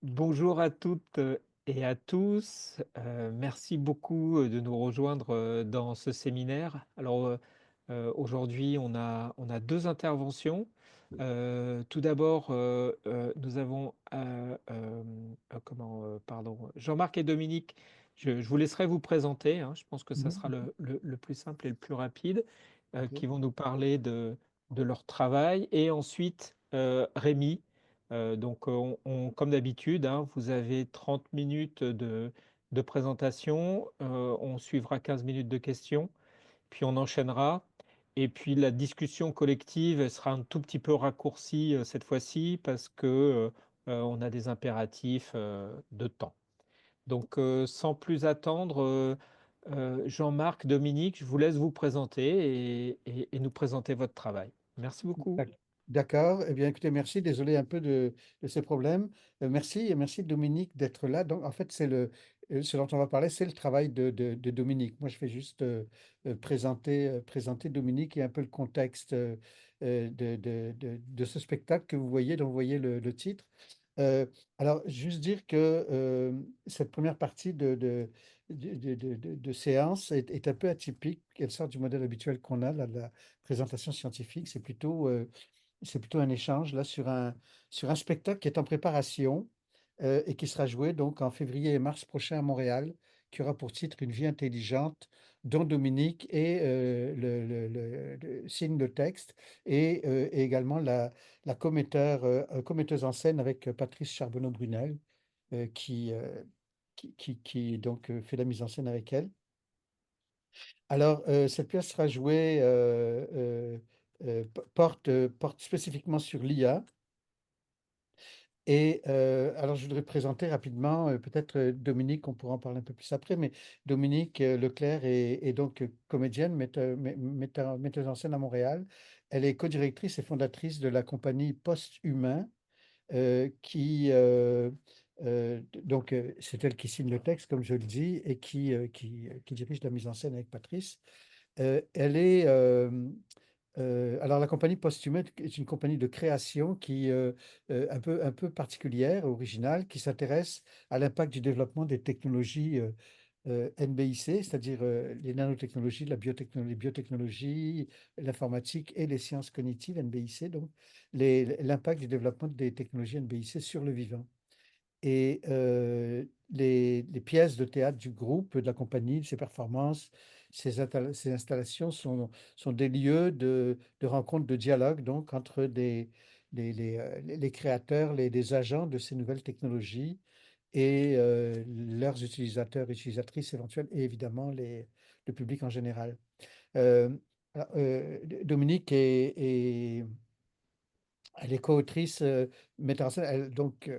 Bonjour à toutes et à tous. Merci beaucoup de nous rejoindre dans ce séminaire. Aujourd'hui, on a deux interventions. Tout d'abord, nous avons pardon, Jean-Marc et Dominique. Je vous laisserai vous présenter, hein. Je pense que ça sera Mhm. le plus simple et le plus rapide, Ok. qui vont nous parler de leur travail. Et ensuite, Rémi. Comme d'habitude, hein, vous avez 30 minutes de présentation, on suivra 15 minutes de questions, puis on enchaînera. Et puis la discussion collective elle sera un tout petit peu raccourcie cette fois-ci parce que on a des impératifs de temps. Sans plus attendre, Jean-Marc, Dominique, je vous laisse vous présenter et nous présenter votre travail. Merci beaucoup. D'accord. Eh bien, écoutez, merci. Désolé un peu de ces problèmes. Merci et merci Dominique d'être là. Donc, en fait, ce dont on va parler, c'est le travail de Dominique. Moi, je fais juste présenter Dominique et un peu le contexte de ce spectacle que vous voyez, dont vous voyez le titre. Euh, alors, juste dire que cette première partie de séance est un peu atypique. Elle sort du modèle habituel qu'on a, la présentation scientifique. C'est plutôt un échange là sur un spectacle qui est en préparation et qui sera joué donc en février et mars prochain à Montréal, qui aura pour titre Une vie intelligente, dont Dominique est signe le texte et également la commetteuse en scène avec Patrice Charbonneau-Brunel qui donc fait la mise en scène avec elle. Alors, cette pièce sera jouée, porte spécifiquement sur l'IA. Et alors, je voudrais présenter rapidement, peut-être Dominique, on pourra en parler un peu plus après, mais Dominique Leclerc est donc comédienne, metteuse en scène à Montréal. Elle est co-directrice et fondatrice de la compagnie Post-Humain, c'est elle qui signe le texte, comme je le dis, et qui dirige la mise en scène avec Patrice. Elle est alors, la compagnie Posthume est une compagnie de création qui un peu particulière, originale, qui s'intéresse à l'impact du développement des technologies NBIC, c'est-à-dire les nanotechnologies, les biotechnologies, l'informatique et les sciences cognitives NBIC, donc l'impact du développement des technologies NBIC sur le vivant. Et les pièces de théâtre du groupe, de la compagnie, ses performances, ses installations sont des lieux de rencontre, de dialogue donc entre les créateurs, des agents de ces nouvelles technologies et leurs utilisateurs, utilisatrices éventuelles et évidemment le public en général. Euh, Dominique elle est co-autrice, metteur en scène, donc,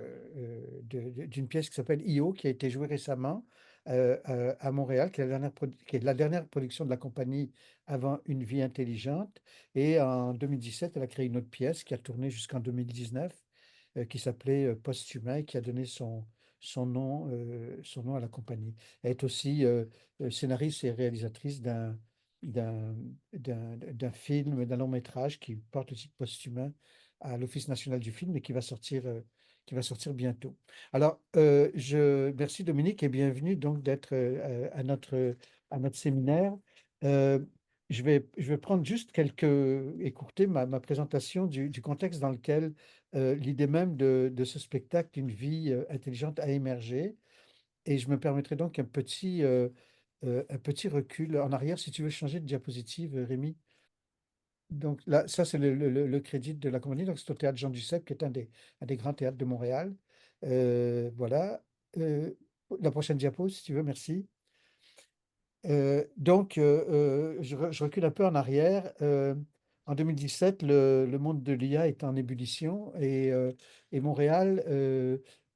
d'une pièce qui s'appelle Io, qui a été jouée récemment à Montréal, qui est la dernière production de la compagnie avant Une vie intelligente. Et en 2017, elle a créé une autre pièce qui a tourné jusqu'en 2019, qui s'appelait Posthumain, et qui a donné son nom à la compagnie. Elle est aussi scénariste et réalisatrice d'un, d'un film, d'un long métrage qui porte le titre Posthumain à l'Office national du film et qui va sortir bientôt. Alors, merci Dominique et bienvenue donc d'être à notre séminaire. Euh, je vais prendre juste écourter ma présentation du contexte dans lequel l'idée même de ce spectacle, Une vie intelligente, a émergé. Et je me permettrai donc un petit recul en arrière, si tu veux changer de diapositive, Rémi. Donc là, ça, c'est le crédit de la compagnie. Donc, c'est au théâtre Jean Duceppe, qui est un des grands théâtres de Montréal. Voilà. Euh, la prochaine diapo, si tu veux, merci. Je recule un peu en arrière. En 2017, le monde de l'IA est en ébullition et Montréal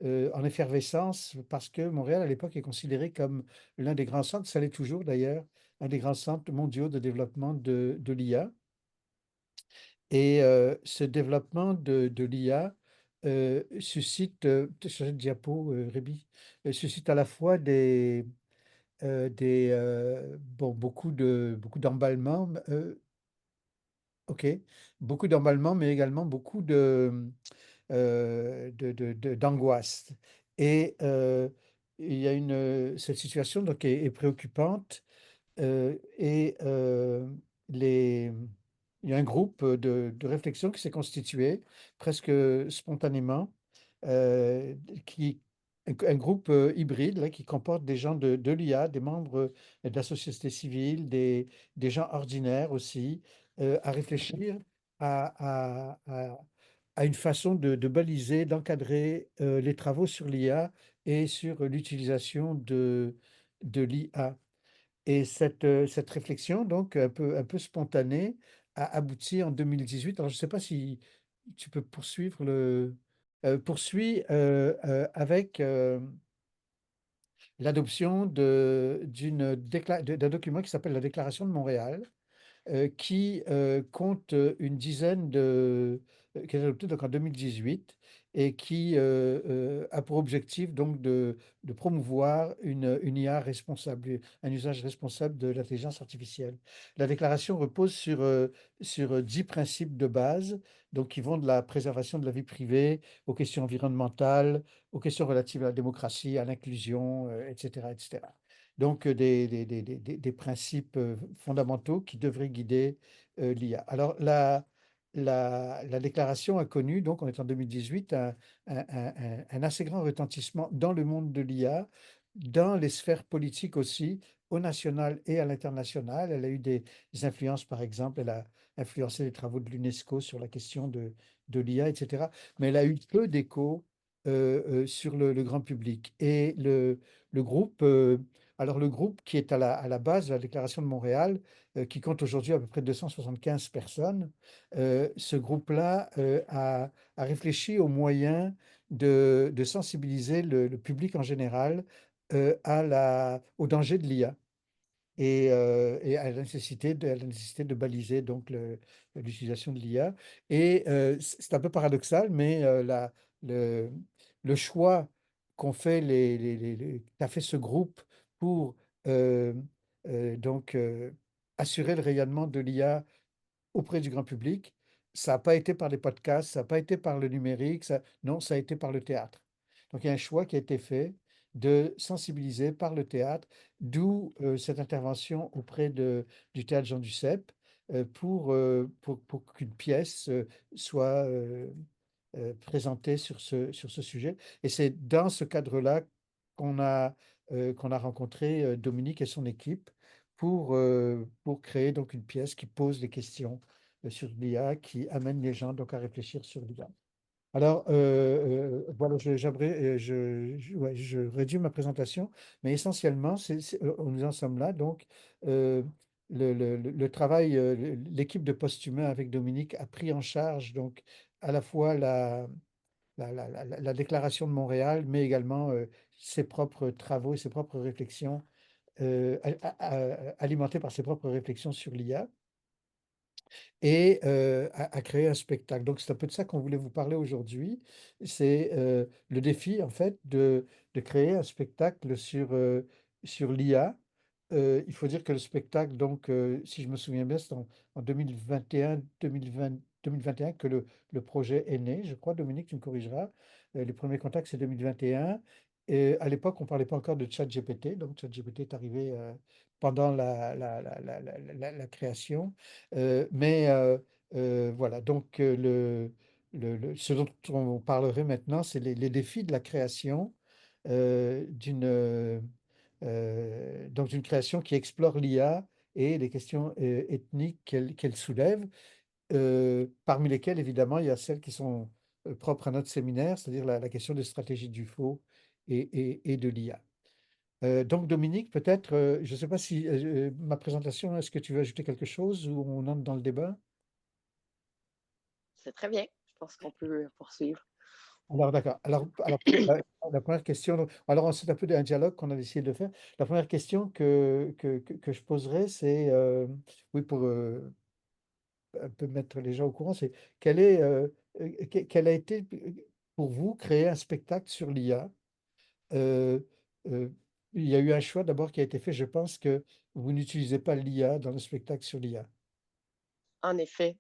en effervescence parce que Montréal, à l'époque, est considéré comme l'un des grands centres, ça l'est toujours d'ailleurs, un des grands centres mondiaux de développement de l'IA. Et ce développement de l'IA suscite, peut-être changer de diapo, Rémi, suscite à la fois beaucoup d'emballement, ok, beaucoup d'emballement, mais également beaucoup d'angoisse. Et il y a cette situation donc est préoccupante. Et les il y a un groupe, de réflexion qui s'est constitué presque spontanément, qui un groupe, hybride là, qui comporte des gens de l'IA, des membres, de la société civile, des gens ordinaires aussi, à réfléchir à une façon de baliser, d'encadrer, les travaux sur l'IA et sur l'utilisation de l'IA. Et cette réflexion donc un peu spontanée a abouti en 2018. Alors je ne sais pas si tu peux poursuivre poursuit, avec, l'adoption d'un document qui s'appelle la Déclaration de Montréal, qui, compte, une dizaine qui est adopté donc en 2018 et qui, a pour objectif donc de promouvoir une IA responsable, un usage responsable de l'intelligence artificielle. La déclaration repose sur 10 principes de base, donc qui vont de la préservation de la vie privée aux questions environnementales, aux questions relatives à la démocratie, à l'inclusion, et cetera, et cetera. Donc, des principes, fondamentaux qui devraient guider, l'IA. Alors la déclaration a connu, donc on est en 2018, un assez grand retentissement dans le monde de l'IA, dans les sphères politiques aussi, au national et à l'international. Elle a eu des influences, par exemple, elle a influencé les travaux de l'UNESCO sur la question de l'IA, et cetera. Mais elle a eu peu d'écho, sur le grand public. Et le groupe, alors le groupe qui est à la base de la Déclaration de Montréal, qui compte aujourd'hui à peu près 275 personnes, ce groupe-là a réfléchi aux moyens de sensibiliser le public en général, au danger de l'IA et à la nécessité de baliser donc l'utilisation de l'IA. Et c'est un peu paradoxal, mais le, le choix qu'a fait ce groupe pour euh, donc assurer le rayonnement de l'IA auprès du grand public, ça n'a pas été par les podcasts, ça n'a pas été par le numérique, non, ça a été par le théâtre. Donc il y a un choix qui a été fait de sensibiliser par le théâtre, d'où cette intervention auprès du théâtre Jean Duceppe, pour qu'une pièce soit présentée sur ce sujet. Et c'est dans ce cadre-là qu'on a, qu'on a rencontré Dominique et son équipe pour créer donc une pièce qui pose des questions sur l'IA, qui amène les gens donc à réfléchir sur l'IA. Alors, voilà, ouais, je réduis ma présentation, mais essentiellement, nous en sommes là. Donc, euh, le travail, l'équipe de Posthumain avec Dominique a pris en charge donc à la fois la déclaration de Montréal, mais également ses propres travaux et ses propres réflexions, alimentées par ses propres réflexions sur l'IA et à créer un spectacle. Donc c'est un peu de ça qu'on voulait vous parler aujourd'hui. C'est le défi en fait de créer un spectacle sur l'IA. Il faut dire que le spectacle, donc si je me souviens bien, c'est en 2021 que le projet est né. Je crois, Dominique, tu me corrigeras. Les premiers contacts, c'est 2021. Et à l'époque, on ne parlait pas encore de ChatGPT. Donc ChatGPT est arrivé pendant la création. Mais voilà, donc ce dont on parlerait maintenant, c'est les défis de la création, donc d'une création qui explore l'IA et les questions ethniques qu'elle soulève, parmi lesquelles, évidemment, il y a celles qui sont propres à notre séminaire, c'est-à-dire la question des stratégies du faux et de l'IA. Donc, Dominique, peut-être, je ne sais pas si ma présentation, est-ce que tu veux ajouter quelque chose ou on entre dans le débat? C'est très bien. Je pense qu'on peut poursuivre. Alors, d'accord. Alors peut-être la première question, alors c'est un peu un dialogue qu'on a essayé de faire. La première question que je poserai, c'est, oui, pour un peu mettre les gens au courant, c'est quel a été pour vous créer un spectacle sur l'IA? Euh, euh, il y a eu un choix d'abord qui a été fait. Je pense que vous n'utilisez pas l'IA dans le spectacle sur l'IA. En effet,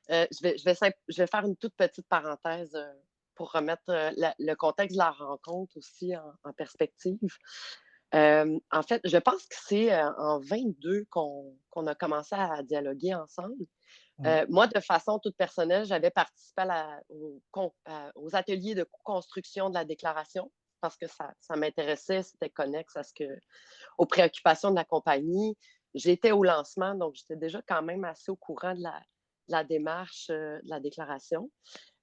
je vais faire une toute petite parenthèse. pour remettre le contexte de la rencontre aussi en perspective. En fait, je pense que c'est en 22 qu'on a commencé à dialoguer ensemble. Ouais. Moi, de façon toute personnelle, j'avais participé aux ateliers de co-construction de la déclaration parce que ça m'intéressait, c'était connexe aux préoccupations de la compagnie. J'étais au lancement, donc j'étais déjà quand même assez au courant de la démarche de la déclaration.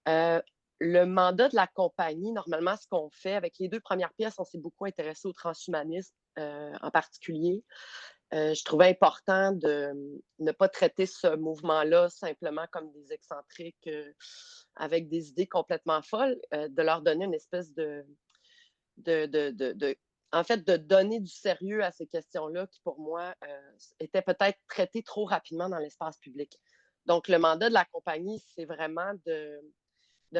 Euh, le mandat de la compagnie, normalement, ce qu'on fait avec les 2 premières pièces, on s'est beaucoup intéressé au transhumanisme en particulier. Je trouvais important de ne pas traiter ce mouvement-là simplement comme des excentriques avec des idées complètement folles, de leur donner une espèce en fait, de donner du sérieux à ces questions-là qui, pour moi, étaient peut-être traitées trop rapidement dans l'espace public. Donc, le mandat de la compagnie, c'est vraiment de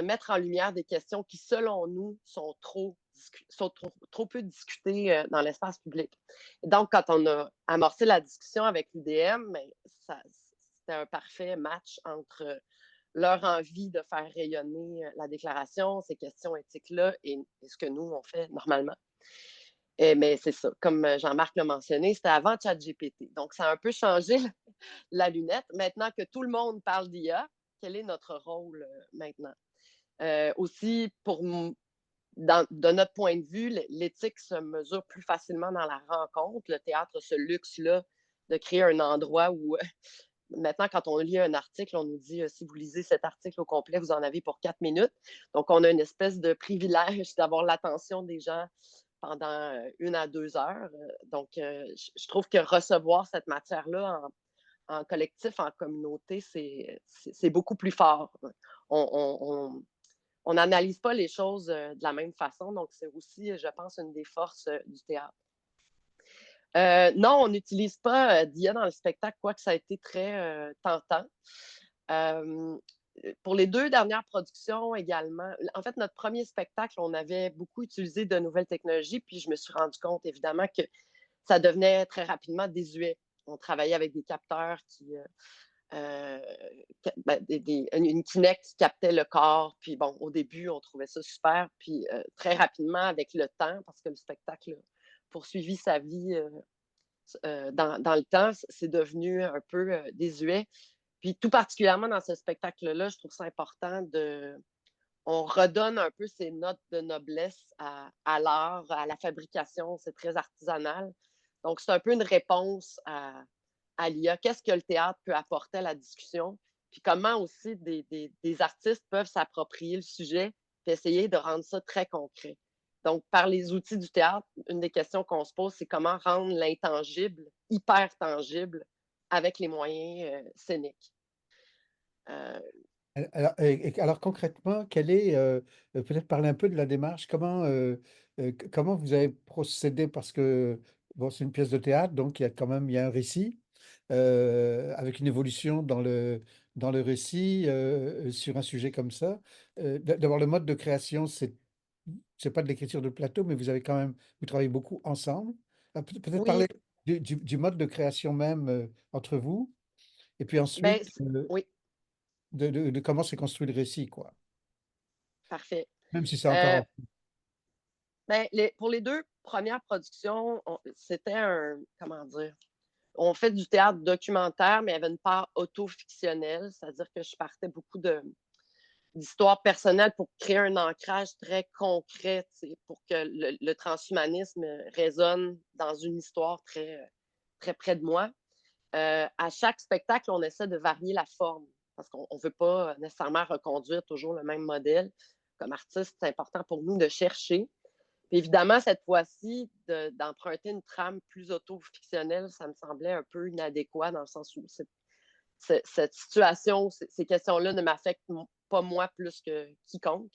mettre en lumière des questions qui, selon nous, sont trop peu discutées dans l'espace public. Et donc, quand on a amorcé la discussion avec l'UDM, ben, c'était un parfait match entre leur envie de faire rayonner la déclaration, ces questions éthiques-là, et ce que nous, on fait normalement. Mais c'est ça, comme Jean-Marc l'a mentionné, c'était avant ChatGPT. Donc, ça a un peu changé la lunette. Maintenant que tout le monde parle d'IA, quel est notre rôle maintenant? Aussi, de notre point de vue, l'éthique se mesure plus facilement dans la rencontre. Le théâtre a ce luxe-là de créer un endroit où, maintenant, quand on lit un article, on nous dit si vous lisez cet article au complet, vous en avez pour 4 minutes. Donc, on a une espèce de privilège d'avoir l'attention des gens pendant 1 à 2 heures. Donc, je trouve que recevoir cette matière-là en collectif, en communauté, c'est beaucoup plus fort. On n'analyse pas les choses de la même façon. Donc, c'est aussi, je pense, une des forces du théâtre. Non, on n'utilise pas d'IA dans le spectacle, quoique ça a été très tentant. Pour les 2 dernières productions également, en fait, notre premier spectacle, on avait beaucoup utilisé de nouvelles technologies, puis je me suis rendu compte, évidemment, que ça devenait très rapidement désuet. On travaillait avec des capteurs une Kinect qui captait le corps. Puis bon, au début, on trouvait ça super. Puis très rapidement, avec le temps, parce que le spectacle a poursuivi sa vie dans le temps, c'est devenu un peu désuet. Puis tout particulièrement dans ce spectacle-là, je trouve ça important on redonne un peu ces notes de noblesse à l'art, à la fabrication. C'est très artisanal. Donc, c'est un peu une réponse à l'IA. Qu'est-ce que le théâtre peut apporter à la discussion? Puis comment aussi des artistes peuvent s'approprier le sujet et essayer de rendre ça très concret. Donc, par les outils du théâtre, une des questions qu'on se pose, c'est comment rendre l'intangible hyper tangible avec les moyens scéniques. Alors, concrètement, peut-être parler un peu de la démarche, comment vous avez procédé, parce que bon, c'est une pièce de théâtre, donc il y a un récit, avec une évolution dans le récit, sur un sujet comme ça. D'abord, le mode de création, c'est pas de l'écriture de plateau, mais vous travaillez beaucoup ensemble. Peut-être Oui, parler du mode de création même, entre vous, et puis ben, ensuite, oui, de comment s'est construit le récit, quoi. parfait. Même si c'est Euh, encore ben, pour les 2 premières productions, c'était comment dire, on fait du théâtre documentaire, mais il y avait une part auto-fictionnelle, c'est-à-dire que je partais beaucoup d'histoires personnelles pour créer un ancrage très concret, pour que le transhumanisme résonne dans une histoire très près de moi. À chaque spectacle, on essaie de varier la forme parce qu'on ne veut pas nécessairement reconduire toujours le même modèle. Comme artiste, c'est important pour nous de chercher. Puis évidemment, cette fois-ci, d'emprunter une trame plus auto-fictionnelle, ça me semblait un peu inadéquat dans le sens où cette situation, ces questions-là ne m'affectent pas moi plus que quiconque.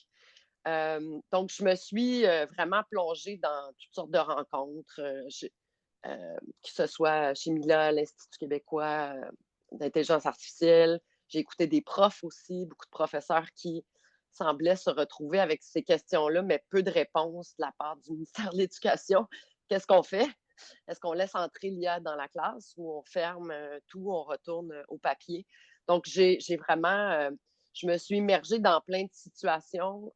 Donc, je me suis vraiment plongée dans toutes sortes de rencontres, que ce soit chez Mila, l'Institut québécois d'intelligence artificielle. J'ai écouté des profs aussi, beaucoup de professeurs qui semblaient se retrouver avec ces questions-là, mais peu de réponses de la part du ministère de l'Éducation. Qu'est-ce qu'on fait? Est-ce qu'on laisse entrer l'IA dans la classe ou on ferme tout, on retourne au papier? Donc, j'ai vraiment je me suis immergée dans plein de situations.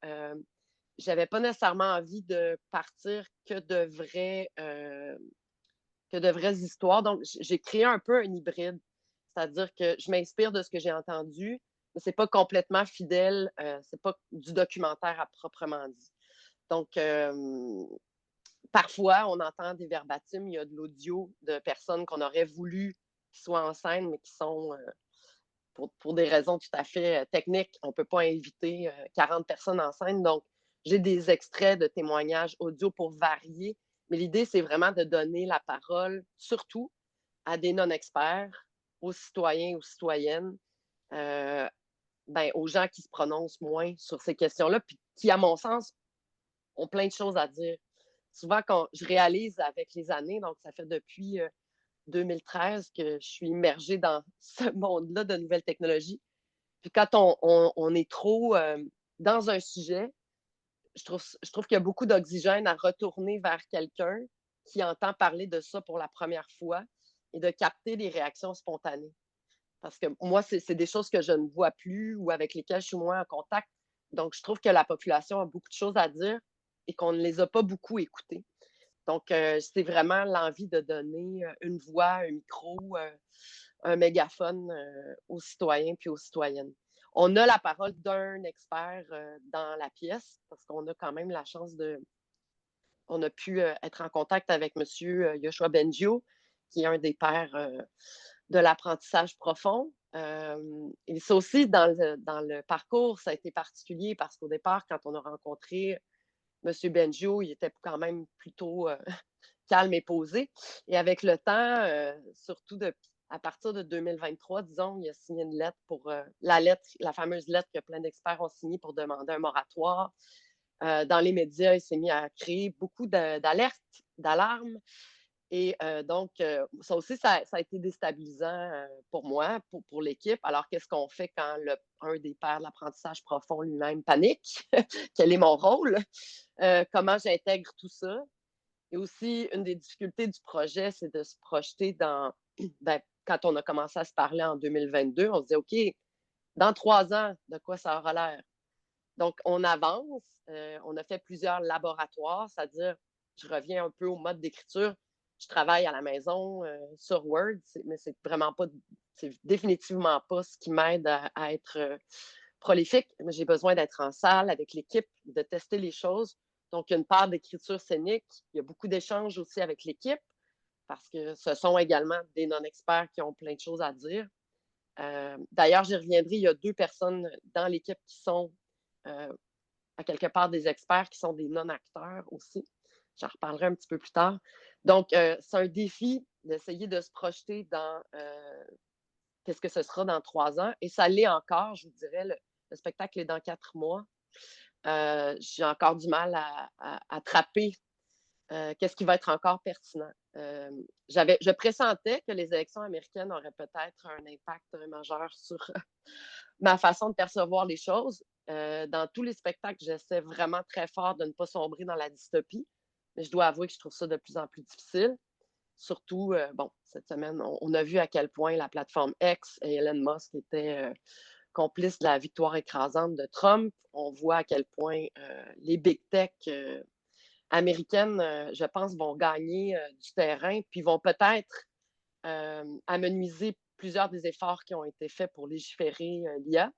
J'avais pas nécessairement envie de partir que de vraies histoires. Donc, j'ai créé un peu un hybride. C'est-à-dire que je m'inspire de ce que j'ai entendu, mais c'est pas complètement fidèle, c'est pas du documentaire à proprement dit. Donc, parfois, on entend des verbatim, il y a de l'audio de personnes qu'on aurait voulu qu'ils soient en scène, mais qui sont, pour des raisons tout à fait techniques, on ne peut pas inviter 40 personnes en scène. Donc, j'ai des extraits de témoignages audio pour varier. Mais l'idée, c'est vraiment de donner la parole, surtout à des non-experts, aux citoyens, aux citoyennes, euh, aux gens qui se prononcent moins sur ces questions-là, puis qui, à mon sens, ont plein de choses à dire. Souvent, quand je réalise avec les années, donc ça fait depuis 2013 que je suis immergée dans ce monde-là de nouvelles technologies. Puis quand on est trop dans un sujet, je trouve qu'il y a beaucoup d'oxygène à retourner vers quelqu'un qui entend parler de ça pour la première fois et de capter les réactions spontanées. Parce que moi, c'est des choses que je ne vois plus ou avec lesquelles je suis moins en contact. Donc, je trouve que la population a beaucoup de choses à dire et qu'on ne les a pas beaucoup écoutées. Donc, c'est vraiment l'envie de donner une voix, un micro, un mégaphone aux citoyens puis aux citoyennes. On a la parole d'un expert dans la pièce parce qu'on a quand même la chance de. On a pu être en contact avec M. Yoshua Bengio, qui est un des pères de l'apprentissage profond. Et ça aussi, dans le parcours, ça a été particulier parce qu'au départ, quand on a rencontré M. Bengio, il était quand même plutôt calme et posé. Et avec le temps, surtout à partir de 2023, disons, il a signé une lettre pour la fameuse lettre que plein d'experts ont signée pour demander un moratoire. Dans les médias, il s'est mis à créer beaucoup d'alertes, d'alarmes. Et donc, ça aussi, ça a été déstabilisant pour moi, pour l'équipe. Alors, qu'est-ce qu'on fait quand un des pères de l'apprentissage profond lui-même panique? Quel est mon rôle? Comment j'intègre tout ça? Et aussi, une des difficultés du projet, c'est de se projeter dans. Quand on a commencé à se parler en 2022, on se dit, OK, dans 3 ans, de quoi ça aura l'air? Donc, on avance. On a fait plusieurs laboratoires, c'est-à-dire, je reviens un peu au mode d'écriture. Je travaille à la maison sur Word, mais c'est vraiment pas, c'est définitivement pas ce qui m'aide à être prolifique. J'ai besoin d'être en salle avec l'équipe, de tester les choses. Donc, il y a une part d'écriture scénique. Il y a beaucoup d'échanges aussi avec l'équipe parce que ce sont également des non-experts qui ont plein de choses à dire. D'ailleurs, j'y reviendrai. Il y a 2 personnes dans l'équipe qui sont euh, à quelque part des experts qui sont des non-acteurs aussi. J'en reparlerai un petit peu plus tard. Donc, c'est un défi d'essayer de se projeter dans qu'est-ce que ce sera dans 3 ans. Et ça l'est encore, je vous dirais. Le spectacle est dans 4 mois. J'ai encore du mal à attraper qu'est-ce qui va être encore pertinent. Je pressentais que les élections américaines auraient peut-être un impact majeur sur ma façon de percevoir les choses. Dans tous les spectacles, j'essaie vraiment très fort de ne pas sombrer dans la dystopie, mais je dois avouer que je trouve ça de plus en plus difficile. Surtout, cette semaine, on a vu à quel point la plateforme X et Elon Musk étaient complices de la victoire écrasante de Trump. On voit à quel point les big tech américaines, je pense, vont gagner du terrain, puis vont peut-être amenuiser plusieurs des efforts qui ont été faits pour légiférer l'IA.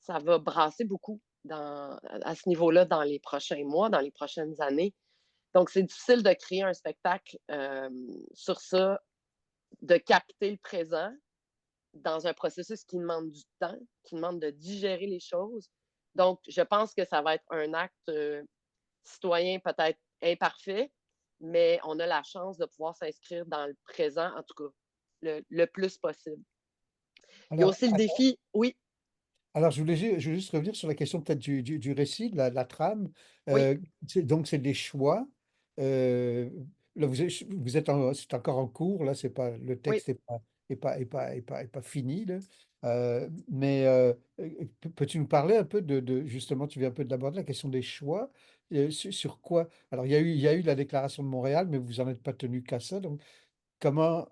Ça va brasser beaucoup à ce niveau-là dans les prochains mois, dans les prochaines années. Donc, c'est difficile de créer un spectacle sur ça, de capter le présent dans un processus qui demande du temps, qui demande de digérer les choses. Donc, je pense que ça va être un acte citoyen peut-être imparfait, mais on a la chance de pouvoir s'inscrire dans le présent, en tout cas, le plus possible. Il y a Alors, aussi le défi, oui, alors je voulais juste revenir sur la question peut-être du récit, de la trame. oui, Donc, c'est des choix. Euh, Là, c'est encore en cours. Là, c'est pas, le oui. texte est pas fini. Là. Mais peux-tu nous parler un peu justement, tu viens un peu d'aborder la question des choix. Sur quoi? Alors, il y a eu la déclaration de Montréal, mais vous n'en êtes pas tenu qu'à ça. Donc, comment,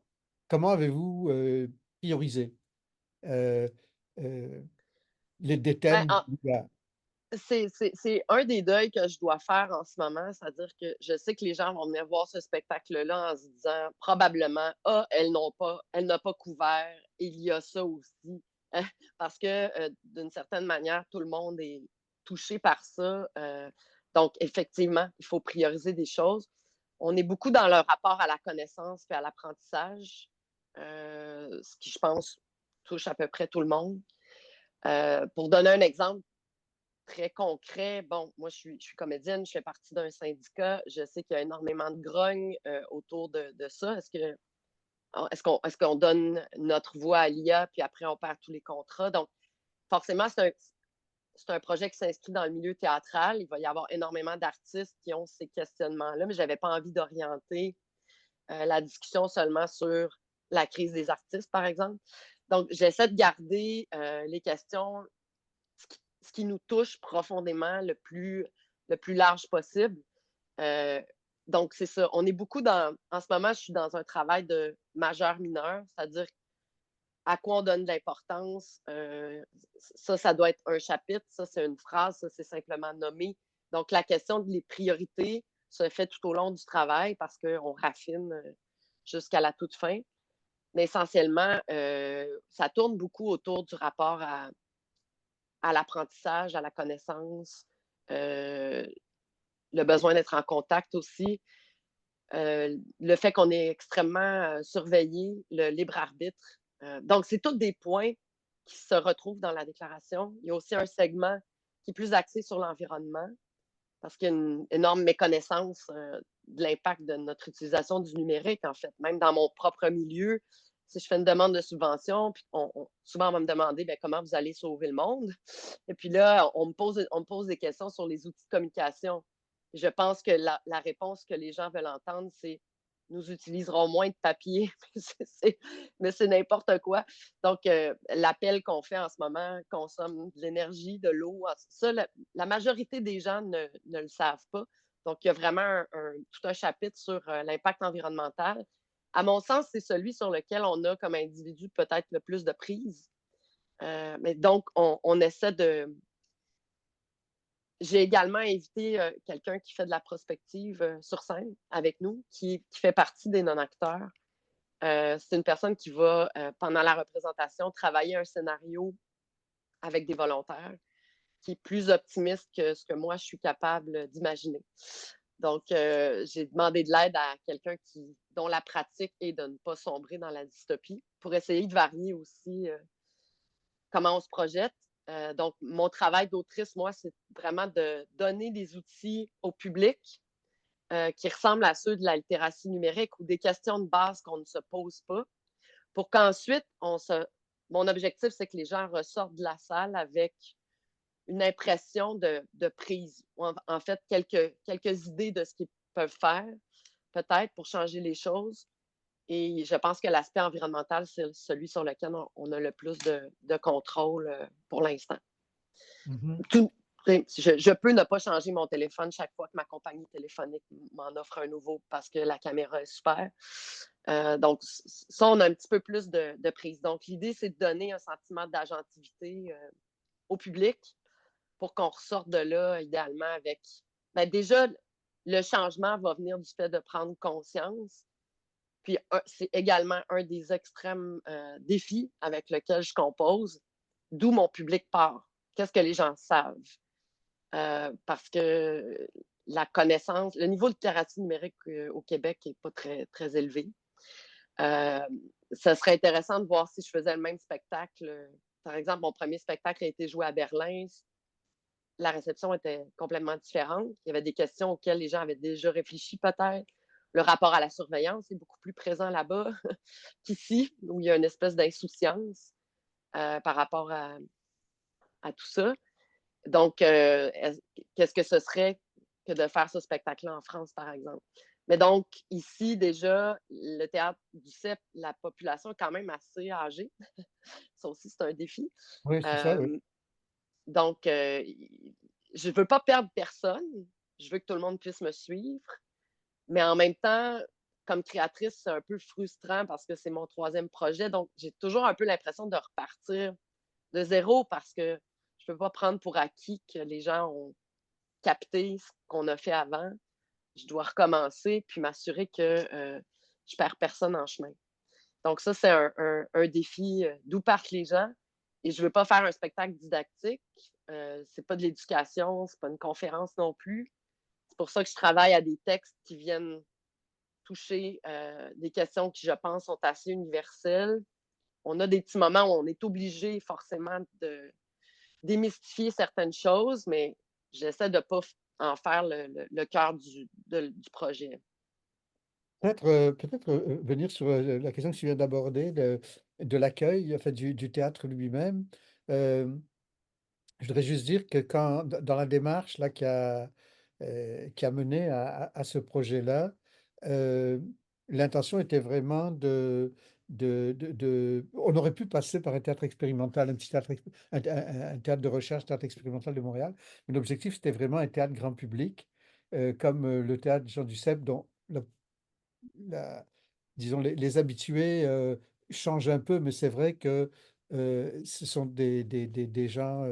comment avez-vous priorisé? Euh, euh, des Ben, thèmes. c'est un des deuils que je dois faire en ce moment, c'est-à-dire que je sais que les gens vont venir voir ce spectacle-là en se disant probablement, ah, elle n'a pas couvert, il y a ça aussi. Parce que d'une certaine manière, tout le monde est touché par ça. Donc, effectivement, il faut prioriser des choses. On est beaucoup dans le rapport à la connaissance et à l'apprentissage, ce qui, je pense, touche à peu près tout le monde. Pour donner un exemple très concret, bon, moi, je suis comédienne, je fais partie d'un syndicat. Je sais qu'il y a énormément de grogne autour de ça. Est-ce qu'on donne notre voix à l'IA, puis après, on perd tous les contrats? Donc, forcément, c'est un projet qui s'inscrit dans le milieu théâtral. Il va y avoir énormément d'artistes qui ont ces questionnements-là, mais je n'avais pas envie d'orienter la discussion seulement sur la crise des artistes, par exemple. Donc, j'essaie de garder les questions, ce qui nous touche profondément le plus large possible. Euh, donc, c'est ça. On est beaucoup en ce moment, je suis dans un travail de majeur-mineur, c'est-à-dire à quoi on donne de l'importance. Ça doit être un chapitre, ça, c'est une phrase, ça, c'est simplement nommé. Donc, la question des priorités se fait tout au long du travail parce qu'on raffine jusqu'à la toute fin. Mais essentiellement, ça tourne beaucoup autour du rapport à l'apprentissage, à la connaissance, le besoin d'être en contact aussi, le fait qu'on est extrêmement surveillé, le libre arbitre. Donc, c'est tous des points qui se retrouvent dans la déclaration. Il y a aussi un segment qui est plus axé sur l'environnement parce qu'il y a une énorme méconnaissance de l'impact de notre utilisation du numérique, en fait. Même dans mon propre milieu, si je fais une demande de subvention, puis souvent on va me demander comment vous allez sauver le monde. Et puis là, on me pose des questions sur les outils de communication. Je pense que la réponse que les gens veulent entendre, c'est nous utiliserons moins de papier, mais c'est n'importe quoi. Donc, l'appel qu'on fait en ce moment consomme de l'énergie, de l'eau. Ça, la majorité des gens ne le savent pas. Donc, il y a vraiment tout un chapitre sur l'impact environnemental. À mon sens, c'est celui sur lequel on a comme individu peut-être le plus de prise. Mais donc, on essaie de... J'ai également invité quelqu'un qui fait de la prospective sur scène avec nous, qui fait partie des non-acteurs. C'est une personne qui va, pendant la représentation, travailler un scénario avec des volontaires qui est plus optimiste que ce que moi, je suis capable d'imaginer. Donc, j'ai demandé de l'aide à quelqu'un dont la pratique est de ne pas sombrer dans la dystopie pour essayer de varier aussi comment on se projette. Donc, mon travail d'autrice, moi, c'est vraiment de donner des outils au public qui ressemblent à ceux de la littératie numérique ou des questions de base qu'on ne se pose pas pour qu'ensuite, mon objectif, c'est que les gens ressortent de la salle avec une impression de prise, en fait, quelques idées de ce qu'ils peuvent faire, peut-être, pour changer les choses. Et je pense que l'aspect environnemental, c'est celui sur lequel on a le plus de contrôle pour l'instant. Mm-hmm. Je peux ne pas changer mon téléphone chaque fois que ma compagnie téléphonique m'en offre un nouveau parce que la caméra est super. Donc, ça, on a un petit peu plus de prise. Donc, l'idée, c'est de donner un sentiment d'agentivité au public pour qu'on ressorte de là, idéalement, avec... déjà, le changement va venir du fait de prendre conscience. Puis, c'est également un des extrêmes défis avec lequel je compose, d'où mon public part. Qu'est-ce que les gens savent? Parce que la connaissance, le niveau de littératie numérique au Québec n'est pas très, très élevé. Ça serait intéressant de voir si je faisais le même spectacle. Par exemple, mon premier spectacle a été joué à Berlin. La réception était complètement différente. Il y avait des questions auxquelles les gens avaient déjà réfléchi peut-être. Le rapport à la surveillance est beaucoup plus présent là-bas qu'ici, où il y a une espèce d'insouciance par rapport à tout ça. Donc, qu'est-ce que ce serait que de faire ce spectacle-là en France, par exemple? Mais donc, ici, déjà, le théâtre du CEP, la population est quand même assez âgée. Ça aussi, c'est un défi. Oui, c'est ça, oui. Donc, je ne veux pas perdre personne. Je veux que tout le monde puisse me suivre. Mais en même temps, comme créatrice, c'est un peu frustrant parce que c'est mon 3e projet. Donc, j'ai toujours un peu l'impression de repartir de zéro parce que peux pas prendre pour acquis que les gens ont capté ce qu'on a fait avant. Je dois recommencer puis m'assurer que je perds personne en chemin. Donc ça, c'est un défi d'où partent les gens. Et je veux pas faire un spectacle didactique. C'est pas de l'éducation, c'est pas une conférence non plus. C'est pour ça que je travaille à des textes qui viennent toucher des questions qui, je pense, sont assez universelles. On a des petits moments où on est obligé forcément de démystifier certaines choses, mais j'essaie de ne pas en faire le cœur du projet. Peut-être venir sur la question que tu viens d'aborder de l'accueil, en fait, du théâtre lui-même. Euh, je voudrais juste dire que dans la démarche là, qui a mené à ce projet-là, euh, l'intention était vraiment on aurait pu passer par un théâtre expérimental, un petit théâtre, un théâtre de recherche, théâtre expérimental de Montréal, mais l'objectif c'était vraiment un théâtre grand public, comme le théâtre Jean Duceppe, dont la- disons, les habitués changent un peu, mais c'est vrai que ce sont des gens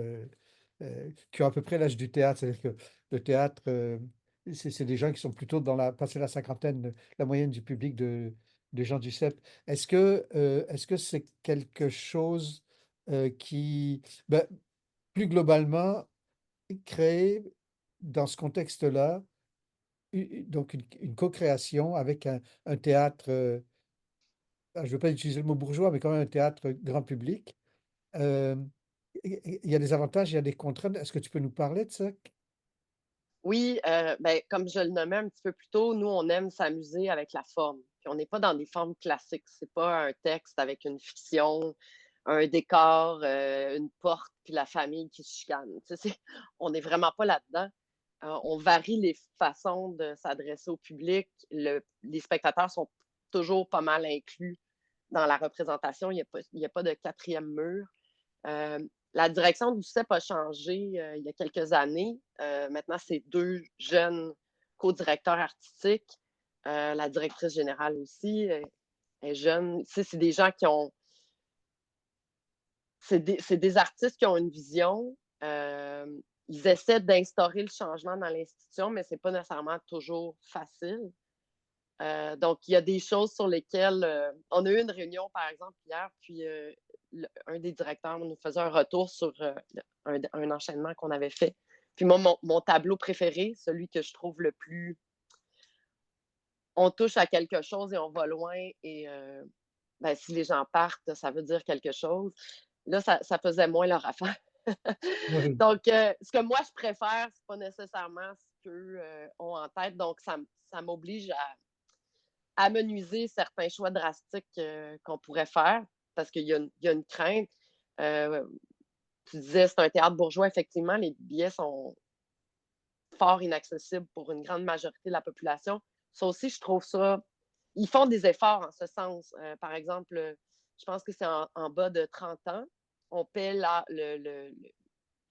qui ont à peu près l'âge du théâtre. C'est-à-dire que le théâtre, c'est des gens qui sont plutôt passé la cinquantaine, la moyenne du public de Jean Duceppe. Est-ce que c'est quelque chose qui, ben, plus globalement, créé dans ce contexte-là, donc une co-création avec un théâtre, je ne veux pas utiliser le mot bourgeois, mais quand même un théâtre grand public. Euh, il y a des avantages, il y a des contraintes. Est-ce que tu peux nous parler de ça? Oui, ben, comme je le nommais un petit peu plus tôt, nous, on aime s'amuser avec la forme. Puis on n'est pas dans des formes classiques. C'est pas un texte avec une fiction, un décor, une porte, puis la famille qui se chicane. Tu sais, on n'est vraiment pas là-dedans. On varie les façons de s'adresser au public. Les spectateurs sont toujours pas mal inclus dans la représentation. Il y a pas de quatrième mur. Euh, la direction du CEP a changé il y a quelques années. Maintenant, c'est 2 jeunes co-directeurs artistiques. La directrice générale aussi est jeune. Tu sais, c'est des gens qui ont. C'est des artistes qui ont une vision. Ils essaient d'instaurer le changement dans l'institution, mais c'est pas nécessairement toujours facile. Donc, il y a des choses sur lesquelles on a eu une réunion, par exemple, hier, puis un des directeurs nous faisait un retour sur un enchaînement qu'on avait fait. Puis moi, mon tableau préféré, celui que je trouve le plus. On touche à quelque chose et on va loin, et ben, si les gens partent, ça veut dire quelque chose. Là, ça faisait moins leur affaire. Oui. Donc, ce que moi, je préfère, c'est pas nécessairement ce qu'eux ont en tête. Donc, ça m'oblige à amenuiser certains choix drastiques qu'on pourrait faire parce qu'il y a une crainte. Euh, Tu disais, c'est un théâtre bourgeois, effectivement, les billets sont fort inaccessibles pour une grande majorité de la population. Ça aussi, je trouve ça. Ils font des efforts en ce sens. Par exemple, je pense que c'est en bas de 30 ans. On paie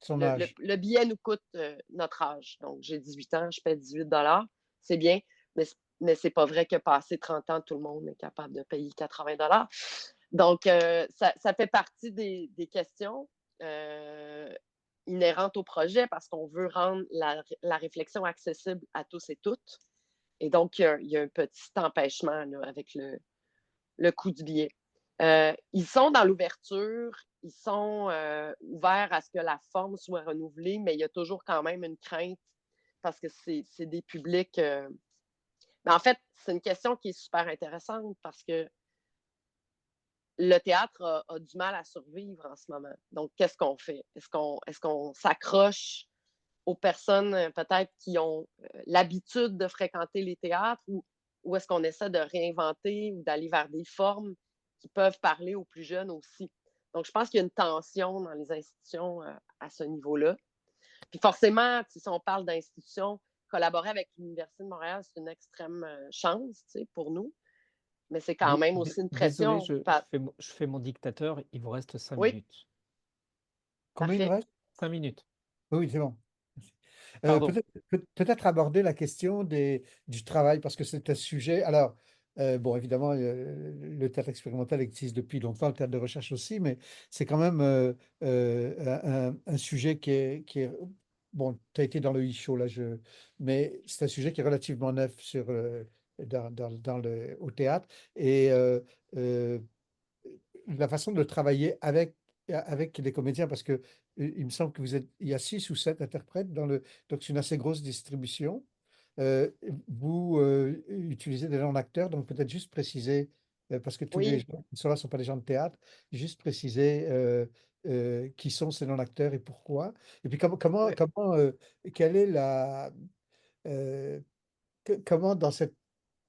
Son âge. le billet nous coûte notre âge. Donc, j'ai 18 ans, je paie 18 c'est bien, mais, mais c'est pas vrai que passé 30 ans, tout le monde est capable de payer 80 $. Donc, ça fait partie des questions inhérentes au projet parce qu'on veut rendre la réflexion accessible à tous et toutes. Et donc, il y a un petit empêchement là, avec le coût du billet. Ils sont dans l'ouverture, ils sont ouverts à ce que la forme soit renouvelée, mais il y a toujours quand même une crainte parce que c'est des publics. Mais en fait, c'est une question qui est super intéressante parce que le théâtre a du mal à survivre en ce moment. Donc, qu'est-ce qu'on fait? Est-ce qu'on s'accroche aux personnes peut-être qui ont l'habitude de fréquenter les théâtres ou est-ce qu'on essaie de réinventer ou d'aller vers des formes qui peuvent parler aux plus jeunes aussi? Donc, je pense qu'il y a une tension dans les institutions à ce niveau-là. Puis forcément, si on parle d'institutions, collaborer avec l'Université de Montréal, c'est une extrême chance pour nous, mais c'est quand même aussi une Désolé, pression. je fais mon dictateur, il vous reste 5 Oui, minutes. Combien il nous parfait. reste? 5 minutes, Oui, c'est bon. pardon. Peut-être aborder la question du travail, parce que c'est un sujet. Alors, Bon, évidemment, le théâtre expérimental existe depuis longtemps, le théâtre de recherche aussi, mais c'est quand même un sujet qui est. Bon, tu as été dans le e-show, là, mais c'est un sujet qui est relativement neuf au théâtre. Et euh, la façon de travailler avec les comédiens, parce que il me semble que il y a 6 ou 7 interprètes donc c'est une assez grosse distribution. Euh, Vous utilisez des noms d'acteurs, donc peut-être juste préciser, parce que tous les Oui, gens qui sont là ne sont pas des gens de théâtre, juste préciser qui sont ces noms d'acteurs et pourquoi. Et puis oui. quelle est euh, comment dans cette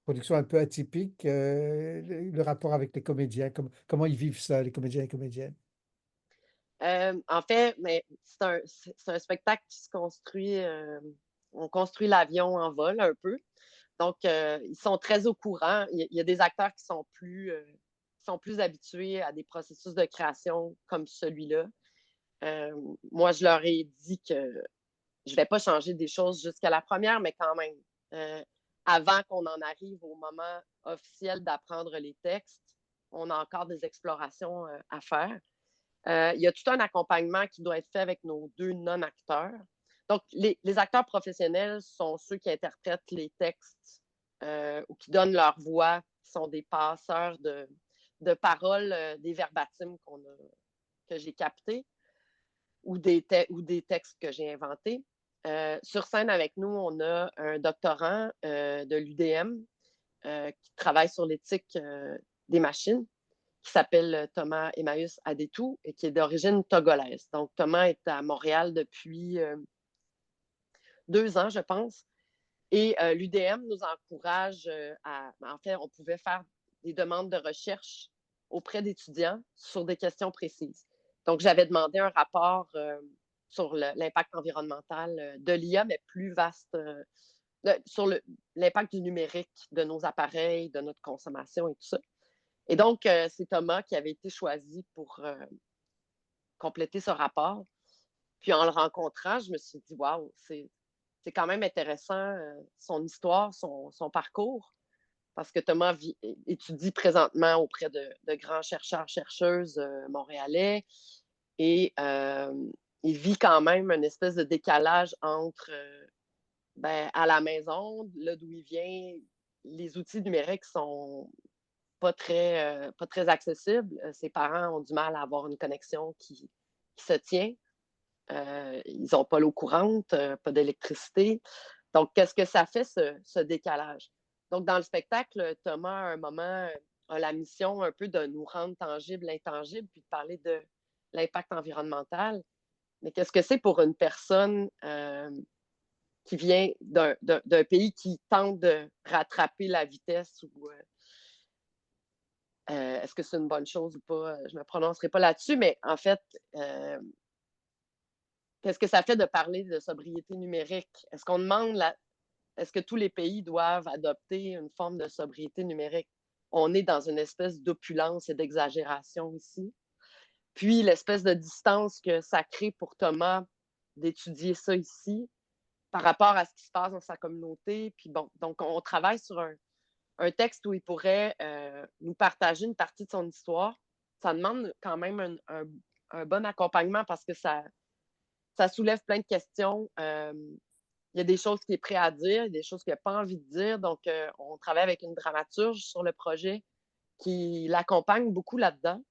production un peu atypique, le rapport avec les comédiens, comment ils vivent ça, les comédiens et comédiennes. En fait, mais c'est un spectacle qui se construit, on construit l'avion en vol un peu. Donc, ils sont très au courant. Il y a des acteurs qui sont plus habitués à des processus de création comme celui-là. Moi, je leur ai dit que je ne vais pas changer des choses jusqu'à la première, mais quand même, euh, avant qu'on en arrive au moment officiel d'apprendre les textes, on a encore des explorations à faire. Il y a tout un accompagnement qui doit être fait avec nos 2 non-acteurs. Donc, les acteurs professionnels sont ceux qui interprètent les textes ou qui donnent leur voix, qui sont des passeurs de paroles, des verbatims que j'ai captés ou des textes que j'ai inventés. Sur scène avec nous, on a un doctorant de l'UDM qui travaille sur l'éthique des machines, qui s'appelle Thomas Emmaüs Adetou et qui est d'origine togolaise. Donc, Thomas est à Montréal depuis 2 ans, je pense. Et l'UDM nous encourage En fait, on pouvait faire des demandes de recherche auprès d'étudiants sur des questions précises. Donc, j'avais demandé un rapport sur l'impact environnemental de l'IA, mais plus vaste, sur l'impact du numérique, de nos appareils, de notre consommation et tout ça. Et donc, c'est Thomas qui avait été choisi pour compléter ce rapport. Puis en le rencontrant, je me suis dit, waouh, c'est quand même intéressant son histoire, son parcours, parce que Thomas étudie présentement auprès de grands chercheurs, chercheuses montréalais, et il vit quand même une espèce de décalage entre, à la maison, là d'où il vient, les outils numériques sont pas très accessibles. Ses parents ont du mal à avoir une connexion qui se tient. Ils n'ont pas l'eau courante, pas d'électricité. Donc, qu'est-ce que ça fait, ce décalage? Donc, dans le spectacle, Thomas, à un moment, a la mission un peu de nous rendre tangible l'intangible, puis de parler de l'impact environnemental. Mais qu'est-ce que c'est pour une personne qui vient d'un pays qui tente de rattraper la vitesse ou est-ce que c'est une bonne chose ou pas? Je ne me prononcerai pas là-dessus, mais en fait, qu'est-ce que ça fait de parler de sobriété numérique? Est-ce que tous les pays doivent adopter une forme de sobriété numérique? On est dans une espèce d'opulence et d'exagération ici. Puis l'espèce de distance que ça crée pour Thomas d'étudier ça ici par rapport à ce qui se passe dans sa communauté. Puis bon, donc on travaille sur un texte où il pourrait nous partager une partie de son histoire. Ça demande quand même un bon accompagnement parce que ça soulève plein de questions. Il y a des choses qu'il est prêt à dire, il y a des choses qu'il n'a pas envie de dire. Donc, on travaille avec une dramaturge sur le projet qui l'accompagne beaucoup là-dedans.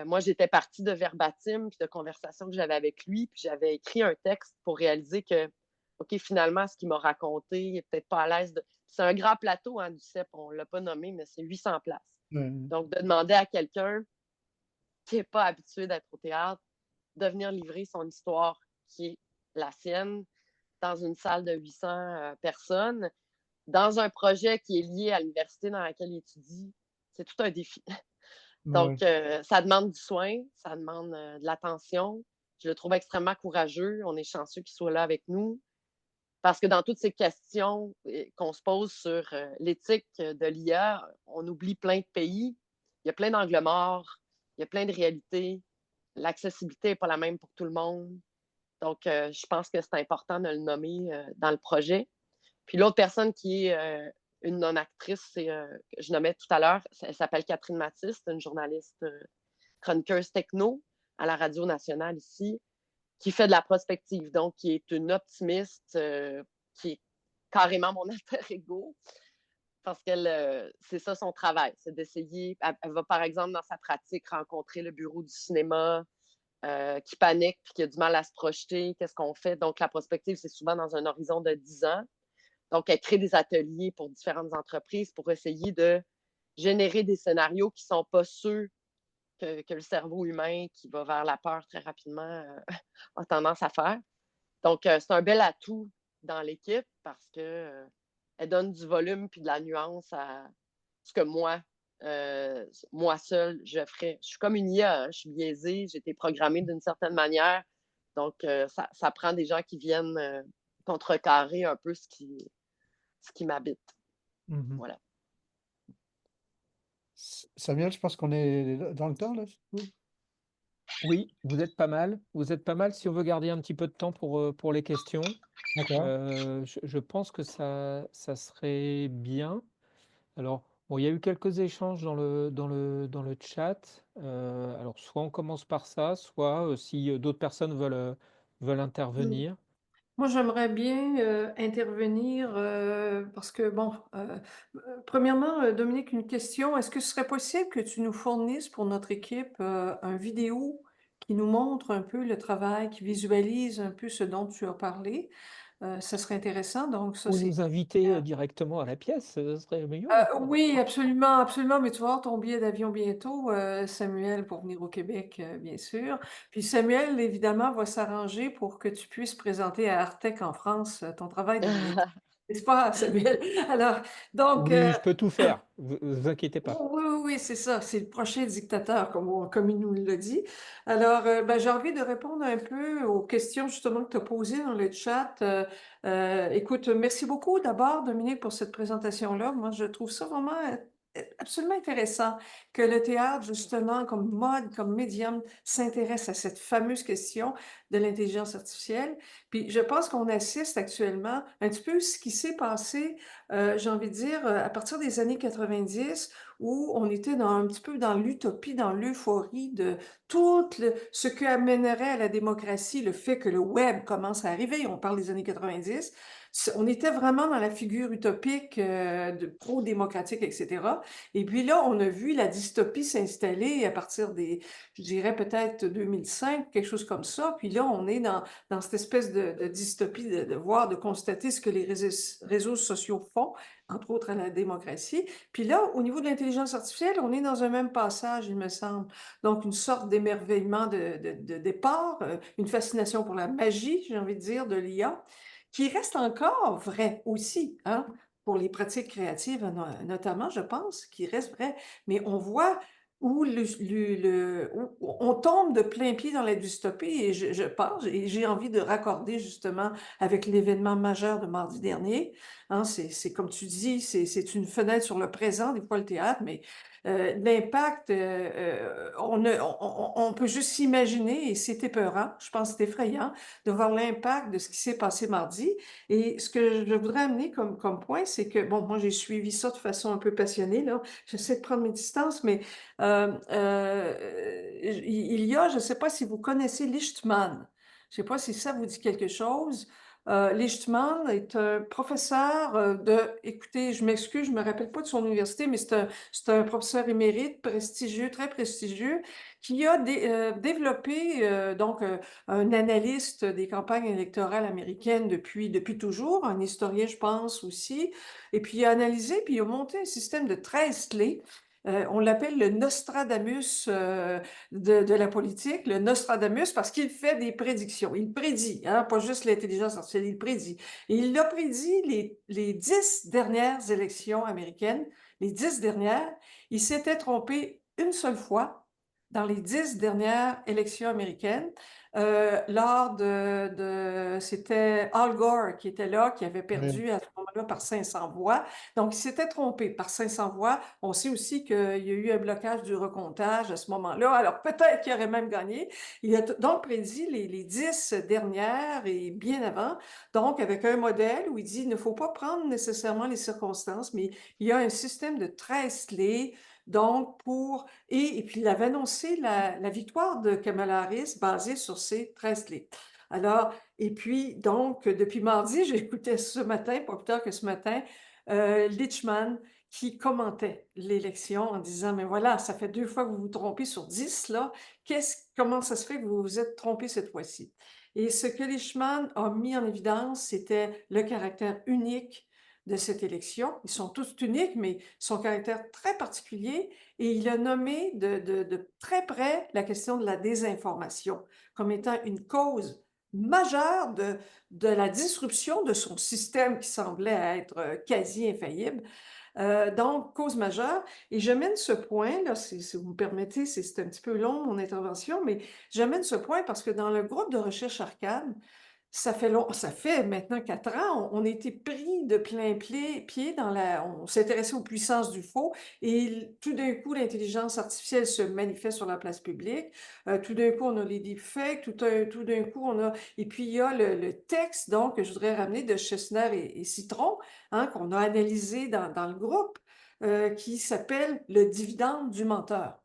Moi, j'étais partie de verbatim puis de conversations que j'avais avec lui, puis j'avais écrit un texte pour réaliser que, OK, finalement, ce qu'il m'a raconté, il n'est peut-être pas à l'aise de. C'est un grand plateau, hein, du CEP, on ne l'a pas nommé, mais c'est 800 places. Donc, de demander à quelqu'un qui n'est pas habitué d'être au théâtre de venir livrer son histoire qui est la sienne dans une salle de 800 personnes, dans un projet qui est lié à l'université dans laquelle il étudie, c'est tout un défi. Donc, Ouais. ça demande du soin, ça demande de l'attention. Je le trouve extrêmement courageux. On est chanceux qu'il soit là avec nous. Parce que dans toutes ces questions qu'on se pose sur l'éthique de l'IA, on oublie plein de pays. Il y a plein d'angles morts, il y a plein de réalités. L'accessibilité n'est pas la même pour tout le monde. Donc, je pense que c'est important de le nommer dans le projet. Puis l'autre personne qui est une non-actrice, que je nommais tout à l'heure. Elle s'appelle Catherine Mathis, c'est une journaliste chroniqueuse techno à la Radio nationale ici, qui fait de la prospective, donc qui est une optimiste, qui est carrément mon alter ego, parce qu'elle, c'est ça son travail, c'est d'essayer. Elle va, par exemple, dans sa pratique, rencontrer le bureau du cinéma qui panique puis qui a du mal à se projeter. Qu'est-ce qu'on fait? Donc, la prospective, c'est souvent dans un horizon de 10 ans. Donc, elle crée des ateliers pour différentes entreprises pour essayer de générer des scénarios qui ne sont pas ceux que le cerveau humain qui va vers la peur très rapidement a tendance à faire. Donc, c'est un bel atout dans l'équipe parce que elle donne du volume puis de la nuance à ce que moi seule, je ferais. Je suis comme une IA, hein, je suis biaisée, j'ai été programmée d'une certaine manière. Donc, ça prend des gens qui viennent contrecarrer un peu ce qui m'habite. Mmh. Voilà. Samuel, je pense qu'on est dans le temps, là. Oui, vous êtes pas mal. Vous êtes pas mal. Si on veut garder un petit peu de temps pour les questions, D'accord. je pense que ça serait bien. Alors, bon, il y a eu quelques échanges dans le chat. Alors soit on commence par ça, soit, si, d'autres personnes veulent Mm. intervenir. Moi, j'aimerais bien intervenir parce que, bon, premièrement, Dominique, une question. Est-ce que ce serait possible que tu nous fournisses pour notre équipe un vidéo qui nous montre un peu le travail, qui visualise un peu ce dont tu as parlé? Ça serait intéressant. Donc, ça, Ou c'est... nous inviter, directement à la pièce, ce serait mieux encore. Oui, absolument, absolument, mais tu vas avoir ton billet d'avion bientôt, Samuel, pour venir au Québec, bien sûr. Puis Samuel, évidemment, va s'arranger pour que tu puisses présenter à Artec en France ton travail de ministre. N'est-ce pas, Samuel? Alors, donc, Oui, je peux tout faire, vous inquiétez oui, pas. oui, oui, c'est ça, c'est le prochain dictateur, comme il nous l'a dit. Alors, ben, j'ai envie de répondre un peu aux questions justement que tu as posées dans le chat. Écoute, merci beaucoup d'abord, Dominique, pour cette présentation-là. Moi, je trouve ça vraiment absolument intéressant que le théâtre, justement, comme mode, comme médium, s'intéresse à cette fameuse question de l'intelligence artificielle. Puis, je pense qu'on assiste actuellement un petit peu ce qui s'est passé, j'ai envie de dire, à partir des années 90, où on était un petit peu dans l'utopie, dans l'euphorie de ce qui amènerait à la démocratie, le fait que le web commence à arriver. On parle des années 90. On était vraiment dans la figure utopique de pro-démocratique, etc. Et puis là, on a vu la dystopie s'installer à partir je dirais peut-être 2005, quelque chose comme ça. Puis là, on est dans cette espèce de dystopie de voir, de constater ce que les réseaux sociaux font, entre autres à la démocratie. Puis là, au niveau de l'intelligence artificielle, on est dans un même passage, il me semble. Donc, une sorte d'émerveillement de départ, une fascination pour la magie, j'ai envie de dire, de l'IA, qui reste encore vrai aussi, hein, pour les pratiques créatives notamment, je pense, qui reste vrai. Mais on voit où où on tombe de plein pied dans la dystopie et je pense, et j'ai envie de raccorder justement avec l'événement majeur de mardi dernier. Hein, c'est comme tu dis, c'est une fenêtre sur le présent, des fois le théâtre, mais l'impact, on peut juste s'imaginer, et c'est épeurant, je pense que c'est effrayant, de voir l'impact de ce qui s'est passé mardi. Et ce que je voudrais amener comme point, c'est que, bon, moi j'ai suivi ça de façon un peu passionnée, là, j'essaie de prendre mes distances, mais il y a, je ne sais pas si vous connaissez Lichtman, je ne sais pas si ça vous dit quelque chose. Lichtman est un professeur écoutez, je m'excuse, je ne me rappelle pas de son université, mais c'est un professeur émérite, prestigieux, très prestigieux, qui a développé donc un analyste des campagnes électorales américaines depuis toujours, un historien, je pense aussi, et puis il a analysé, puis il a monté un système de 13 clés. On l'appelle le Nostradamus de la politique, le Nostradamus, parce qu'il fait des prédictions. Il prédit, hein, pas juste l'intelligence artificielle, il prédit. Et il a prédit les 10 dernières élections américaines, les 10 dernières. Il s'était trompé une seule fois dans les 10 dernières élections américaines. lors c'était Al Gore qui était là, qui avait Oui. perdu à ce moment-là par 500 voix. Donc, il s'était trompé par 500 voix. On sait aussi qu'il y a eu un blocage du recomptage à ce moment-là. Alors, peut-être qu'il aurait même gagné. Il a donc prédit les 10 dernières et bien avant, donc avec un modèle où il dit il ne faut pas prendre nécessairement les circonstances, mais il y a un système de 13 clés. Donc, et puis, il avait annoncé la victoire de Kamala Harris basée sur ces 13 clés. Alors, et puis, donc, depuis mardi, j'écoutais ce matin, pas plus tard que ce matin, Lichman qui commentait l'élection en disant, mais voilà, ça fait 2 fois que vous vous trompez sur 10, là. Comment ça se fait que vous vous êtes trompé cette fois-ci? Et ce que Lichman a mis en évidence, c'était le caractère unique de cette élection. Ils sont tous uniques, mais son caractère très particulier. Et il a nommé de très près la question de la désinformation comme étant une cause majeure de la disruption de son système qui semblait être quasi infaillible. Donc, cause majeure. Et j'amène ce point, là, si vous me permettez, c'est un petit peu long mon intervention, mais j'amène ce point parce que dans le groupe de recherche Arcane, ça fait maintenant 4 ans, on a été pris de plein pied on s'intéressait aux puissances du faux et tout d'un coup, l'intelligence artificielle se manifeste sur la place publique. Tout d'un coup, on a les deepfakes, tout d'un coup, et puis il y a le texte, donc, que je voudrais ramener de Chesner et Citron, hein, qu'on a analysé dans le groupe, qui s'appelle Le dividende du menteur.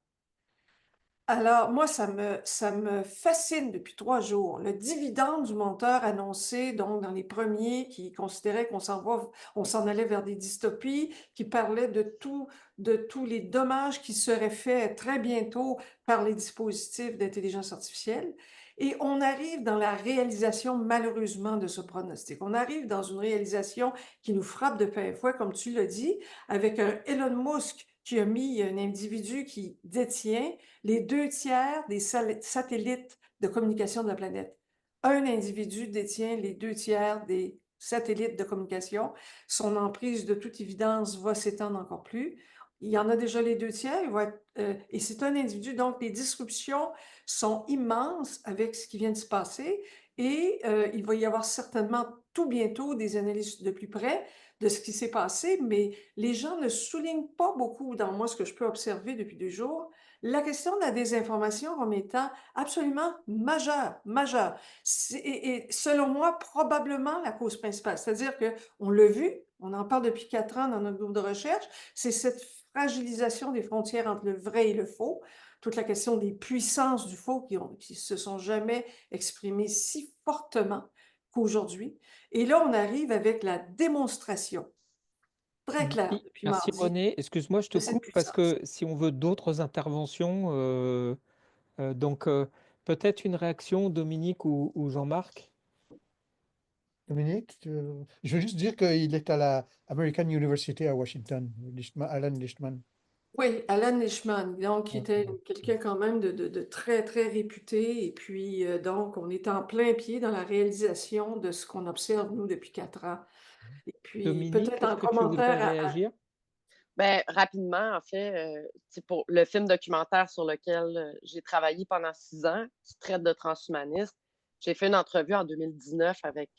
Alors, moi, ça me fascine depuis 3 jours. Le dividende du menteur annoncé, donc, dans les premiers qui considéraient qu'on s'en allait vers des dystopies, qui parlaient de tous les dommages qui seraient faits très bientôt par les dispositifs d'intelligence artificielle. Et on arrive dans la réalisation, malheureusement, de ce pronostic. On arrive dans une réalisation qui nous frappe de plein fouet, comme tu l'as dit, avec un Elon Musk qui a mis un individu qui détient les 2 tiers des satellites de communication de la planète. Un individu détient les 2 tiers des satellites de communication. Son emprise, de toute évidence, va s'étendre encore plus. Il y en a déjà les 2 tiers. Et c'est un individu, donc les disruptions sont immenses avec ce qui vient de se passer. Et il va y avoir certainement tout bientôt des analyses de plus près de ce qui s'est passé, mais les gens ne soulignent pas beaucoup, dans moi, ce que je peux observer depuis 2 jours, la question de la désinformation comme étant absolument majeure. Et selon moi, probablement la cause principale. C'est-à-dire qu'on l'a vu, on en parle depuis 4 ans dans notre groupe de recherche, c'est cette fragilisation des frontières entre le vrai et le faux, toute la question des puissances du faux qui se sont jamais exprimées si fortement qu'aujourd'hui. Et là, on arrive avec la démonstration très claire Merci, depuis merci mardi René. Excuse-moi, je te de cette coupe parce puissance. que si on veut d'autres interventions, donc peut-être une réaction, Dominique ou Jean-Marc? Dominique, je veux juste dire qu'il est à la American University à Washington, Alan Lichtman. Oui, Alan Lichtman, donc qui Ok. était quelqu'un quand même de très, très réputé. Et puis, donc, on est en plein pied dans la réalisation de ce qu'on observe, nous, depuis 4 ans. Et puis, Dominique, peut-être est-ce en que tu voudrais commentaire réagir? Ben, rapidement, en fait, pour le film documentaire sur lequel j'ai travaillé pendant 6 ans, qui traite de transhumanisme, j'ai fait une entrevue en 2019 avec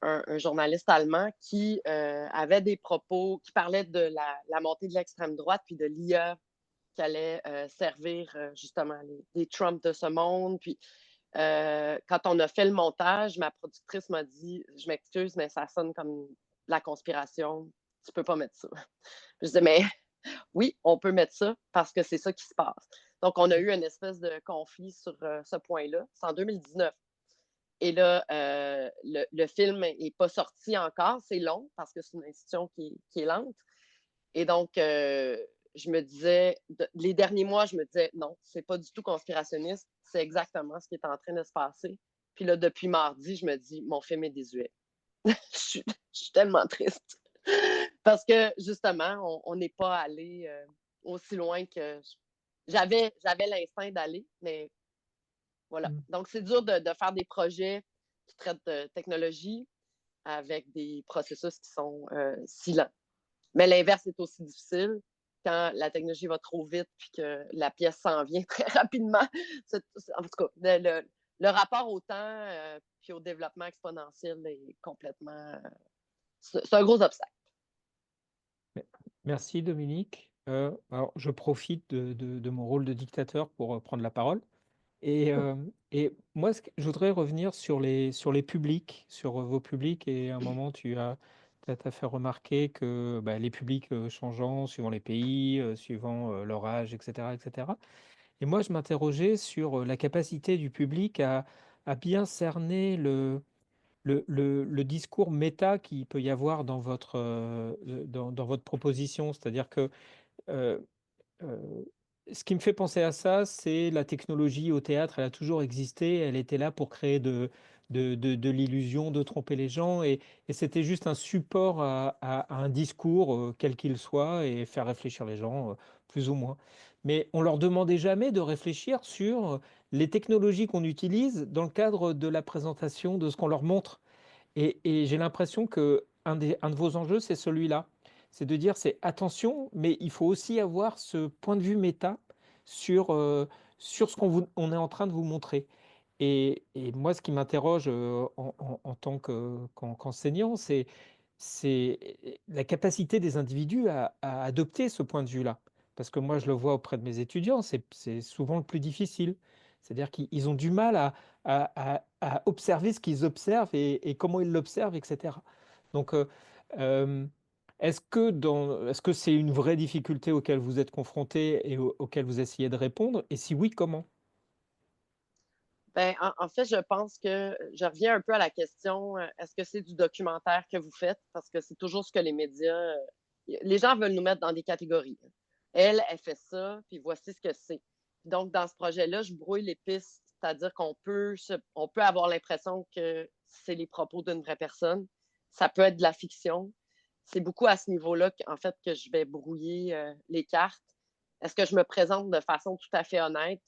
un journaliste allemand qui avait des propos, qui parlait de la montée de l'extrême droite puis de l'IA qui allait servir justement les Trump de ce monde. Puis quand on a fait le montage, ma productrice m'a dit, je m'excuse, mais ça sonne comme la conspiration. Tu peux pas mettre ça. Je disais, mais oui, on peut mettre ça parce que c'est ça qui se passe. Donc, on a eu une espèce de conflit sur ce point-là. C'est en 2019. Et là, le film n'est pas sorti encore. C'est long parce que c'est une institution qui est lente. Et donc, je me disais, les derniers mois, je me disais, non, c'est pas du tout conspirationniste. C'est exactement ce qui est en train de se passer. Puis là, depuis mardi, je me dis, mon film est désuet. Je suis tellement triste. Parce que, justement, on n'est pas allé aussi loin que j'avais l'instinct d'aller, mais voilà. Mm. Donc, c'est dur de faire des projets qui traitent de technologie avec des processus qui sont si lents. Mais l'inverse est aussi difficile. quand la technologie va trop vite puis que la pièce s'en vient très rapidement. En tout cas, le rapport au temps puis au développement exponentiel est complètement. C'est un gros obstacle. Merci Dominique. Alors, je profite de mon rôle de dictateur pour prendre la parole. Et moi, je voudrais revenir sur les publics, sur vos publics. Et à un moment, t'as fait remarquer que bah, les publics changeant suivant les pays, suivant leur âge, etc., etc. Et moi, je m'interrogeais sur la capacité du public à bien cerner le discours méta qu'il peut y avoir dans votre proposition. C'est-à-dire que euh, euh, ce qui me fait penser à ça, c'est la technologie au théâtre. Elle a toujours existé. Elle était là pour créer de l'illusion, de tromper les gens. Et c'était juste un support à un discours, quel qu'il soit, et faire réfléchir les gens, plus ou moins. Mais on leur demandait jamais de réfléchir sur les technologies qu'on utilise dans le cadre de la présentation de ce qu'on leur montre. Et j'ai l'impression que un de vos enjeux, c'est celui-là. C'est de dire, c'est attention, mais il faut aussi avoir ce point de vue méta sur, sur ce on est en train de vous montrer. Et moi, ce qui m'interroge en tant qu'enseignant, c'est la capacité des individus à adopter ce point de vue-là. Parce que moi, je le vois auprès de mes étudiants, c'est souvent le plus difficile. C'est-à-dire qu'ils ont du mal à observer ce qu'ils observent et comment ils l'observent, etc. Donc, euh, est-ce que c'est une vraie difficulté auquel vous êtes confronté et auquel vous essayez de répondre? Et si oui, comment? Ben, en fait, je pense que je reviens un peu à la question, est-ce que c'est du documentaire que vous faites? Parce que c'est toujours ce que les médias, les gens veulent nous mettre dans des catégories. Elle fait ça, puis voici ce que c'est. Donc, dans ce projet-là, je brouille les pistes, c'est-à-dire on peut avoir l'impression que c'est les propos d'une vraie personne. Ça peut être de la fiction. C'est beaucoup à ce niveau-là en fait, que je vais brouiller les cartes. Est-ce que je me présente de façon tout à fait honnête?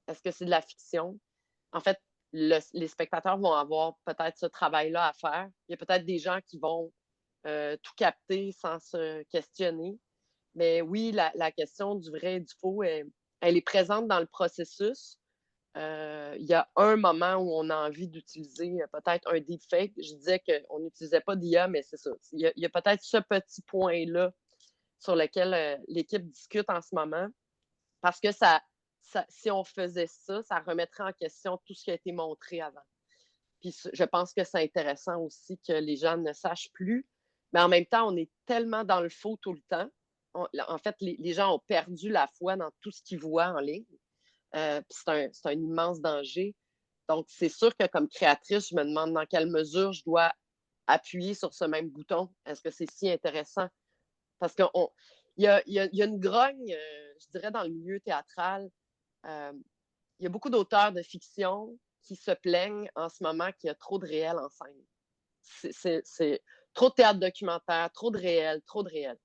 Est-ce que c'est de la fiction? En fait, les spectateurs vont avoir peut-être ce travail-là à faire. Il y a peut-être des gens qui vont tout capter sans se questionner. Mais oui, la question du vrai et du faux, elle est présente dans le processus. Il y a un moment où on a envie d'utiliser peut-être un deepfake. Je disais qu'on n'utilisait pas d'IA, mais c'est ça. Il y a peut-être ce petit point-là sur lequel l'équipe discute en ce moment, parce que si on faisait ça, ça remettrait en question tout ce qui a été montré avant. Puis je pense que c'est intéressant aussi que les gens ne sachent plus, mais en même temps, on est tellement dans le faux tout le temps. En fait, les gens ont perdu la foi dans tout ce qu'ils voient en ligne. C'est un immense danger. Donc, c'est sûr que comme créatrice, je me demande dans quelle mesure je dois appuyer sur ce même bouton. Est-ce que c'est si intéressant? Parce qu'il y a une grogne, je dirais, dans le milieu théâtral. Euh, il y a beaucoup d'auteurs de fiction qui se plaignent en ce moment qu'il y a trop de réel en scène. C'est trop de théâtre documentaire, trop de réel, trop de réel.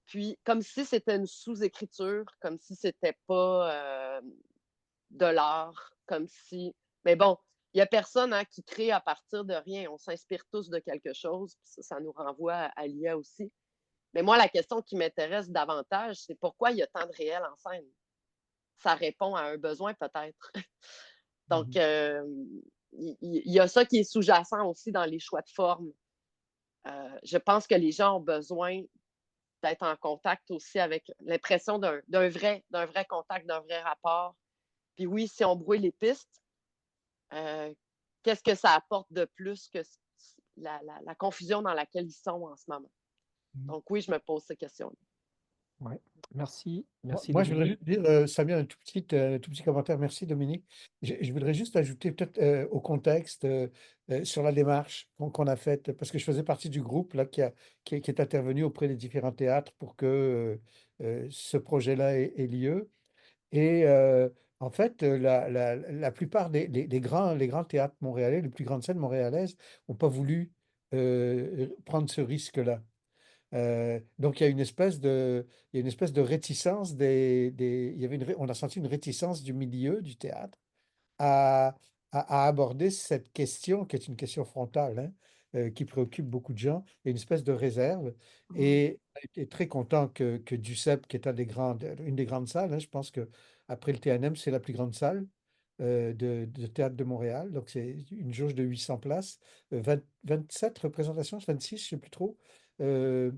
Puis, comme si c'était une sous-écriture, comme si c'était pas de l'art, comme si. Mais bon, il n'y a personne qui crée à partir de rien. On s'inspire tous de quelque chose, puis ça nous renvoie à l'IA aussi. Mais moi, la question qui m'intéresse davantage, c'est pourquoi il y a tant de réel en scène. Ça répond à un besoin peut-être. Donc, il y a ça qui est sous-jacent aussi dans les choix de forme. Je pense que les gens ont besoin d'être en contact aussi avec l'impression d'un vrai contact, d'un vrai rapport. Puis oui, si on brouille les pistes, qu'est-ce que ça apporte de plus que la confusion dans laquelle ils sont en ce moment? Donc oui, je me pose ces questions-là. Ouais. Merci, Moi, merci moi, je voudrais Dominique. juste dire, Samir, un tout petit commentaire. Merci, Dominique. Je voudrais juste ajouter peut-être au contexte sur la démarche qu'on a faite, parce que je faisais partie du groupe là, qui est intervenu auprès des différents théâtres pour que ce projet-là ait lieu. Et en fait, la plupart les grands théâtres montréalais, les plus grandes scènes montréalaises, n'ont pas voulu prendre ce risque-là. Donc, il y a une espèce de réticence il y avait on a senti une réticence du milieu du théâtre à, à aborder cette question qui est une question frontale, hein, qui préoccupe beaucoup de gens. Il y a une espèce de réserve. Mhm. Et on est très content que Duceppe, qui est une des grandes salles, hein, je pense que après le TNM, c'est la plus grande salle de théâtre de Montréal. Donc, c'est une jauge de 800 places, 27 représentations, 26, je ne sais plus trop. Euh,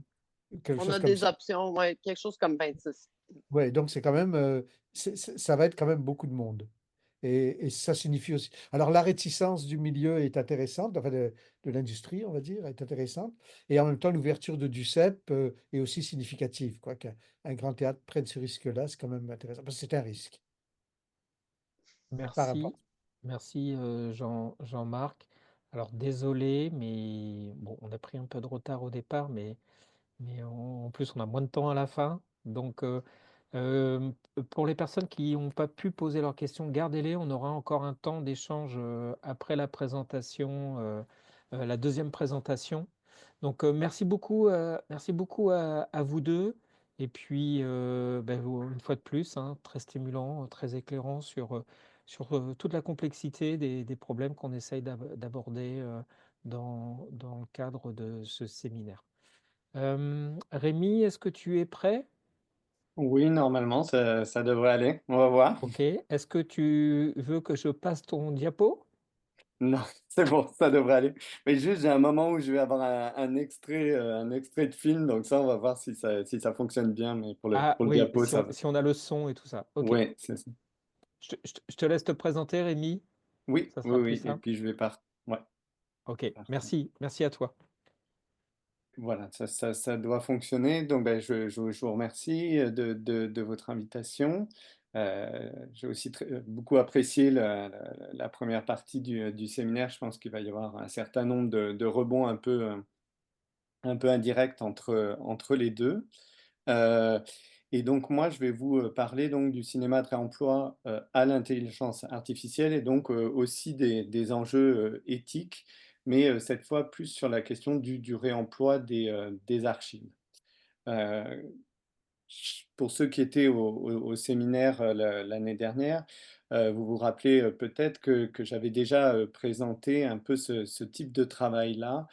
Quelque On chose a comme des ça. options, ouais, quelque chose comme 26. Ouais, donc c'est quand même, ça va être quand même beaucoup de monde. Et ça signifie aussi. Alors la réticence du milieu est intéressante, enfin de l'industrie, on va dire, est intéressante. Et en même temps, l'ouverture de Duceppe est aussi significative, quoi. Qu'un grand théâtre prenne ce risque-là, c'est quand même intéressant. Parce que c'est un risque par rapport. Merci, merci Jean-Marc. Alors désolé, mais bon, on a pris un peu de retard au départ, mais en plus on a moins de temps à la fin. Donc euh, pour les personnes qui n'ont pas pu poser leurs questions, gardez-les. On aura encore un temps d'échange après la présentation, la deuxième présentation. Donc merci beaucoup à vous deux. Et puis, une fois de plus, hein, très stimulant, très éclairant sur toute la complexité des problèmes qu'on essaye d'aborder dans le cadre de ce séminaire. Rémi, est-ce que tu es prêt? Oui, normalement, ça devrait aller. On va voir. Ok. Est-ce que tu veux que je passe ton diapo? Non, c'est bon, ça devrait aller. Mais juste, j'ai un moment où je vais avoir un extrait de film, donc ça, on va voir si ça fonctionne bien, mais Ah pour le oui, diapo, ça va. si on a le son et tout ça. Ok. Oui, c'est ça. Je te laisse te présenter, Rémi. Oui, Ça oui, sera plus oui. Et simple. puis, je vais ouais, Ok. parfait. Merci à toi. Voilà, ça doit fonctionner. Donc, ben, je vous remercie de votre invitation. J'ai aussi beaucoup apprécié la première partie du séminaire. Je pense qu'il va y avoir un certain nombre de rebonds un peu indirects entre les deux. Euh, et donc, moi, je vais vous parler donc, du cinéma de réemploi à l'intelligence artificielle et donc aussi des enjeux éthiques, mais cette fois plus sur la question du réemploi des archives. Euh, pour ceux qui étaient au séminaire l'année dernière, vous vous rappelez peut-être que j'avais déjà présenté un peu ce type de travail-là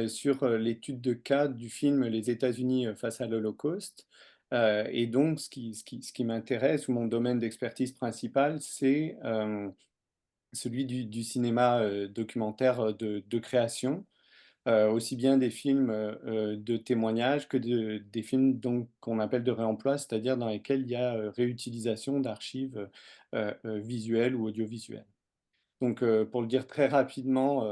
sur l'étude de cas du film Les États-Unis face à l'Holocauste. Et donc, ce qui m'intéresse, ou mon domaine d'expertise principal, c'est celui du cinéma documentaire de création, aussi bien des films de témoignages que des films donc, qu'on appelle de réemploi, c'est-à-dire dans lesquels il y a réutilisation d'archives visuelles ou audiovisuelles. Donc, pour le dire très rapidement,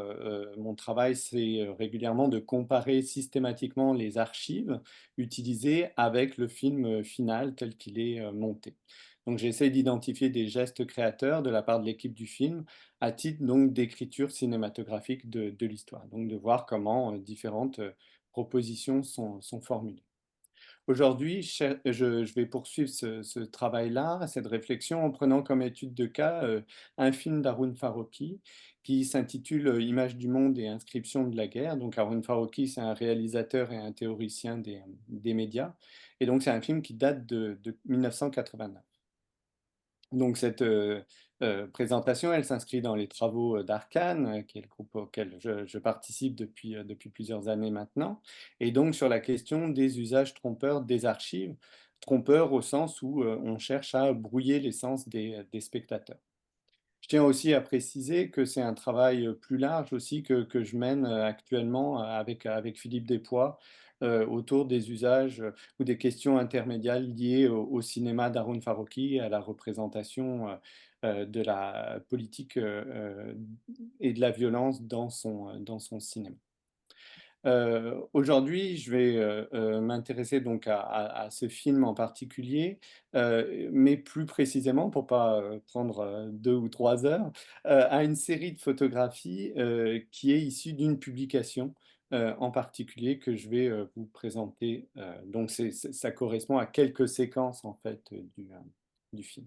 mon travail, c'est régulièrement de comparer systématiquement les archives utilisées avec le film final tel qu'il est monté. Donc, j'essaie d'identifier des gestes créateurs de la part de l'équipe du film à titre donc d'écriture cinématographique de l'histoire. Donc, de voir comment différentes propositions sont formulées. Aujourd'hui, je vais poursuivre ce travail-là, cette réflexion, en prenant comme étude de cas un film d'Haroun Farrokhי qui s'intitule Images du monde et inscriptions de la guerre. Donc Haroun Farrokhý, c'est un réalisateur et un théoricien des médias. Et donc c'est un film qui date de 1989. Donc cette présentation, elle s'inscrit dans les travaux d'Arcane, qui est le groupe auquel je participe depuis plusieurs années maintenant, et donc sur la question des usages trompeurs des archives, trompeurs au sens où on cherche à brouiller l'essence des spectateurs. Je tiens aussi à préciser que c'est un travail plus large aussi que je mène actuellement avec Philippe Despois autour des usages ou des questions intermédiaires liées au cinéma d'Haroun Farrokhý et à la représentation de la politique et de la violence dans son cinéma. Aujourd'hui, je vais m'intéresser donc à ce film en particulier, mais plus précisément, pour pas prendre 2 ou 3 heures, à une série de photographies qui est issue d'une publication en particulier que je vais vous présenter. Donc, ça correspond à quelques séquences en fait du film.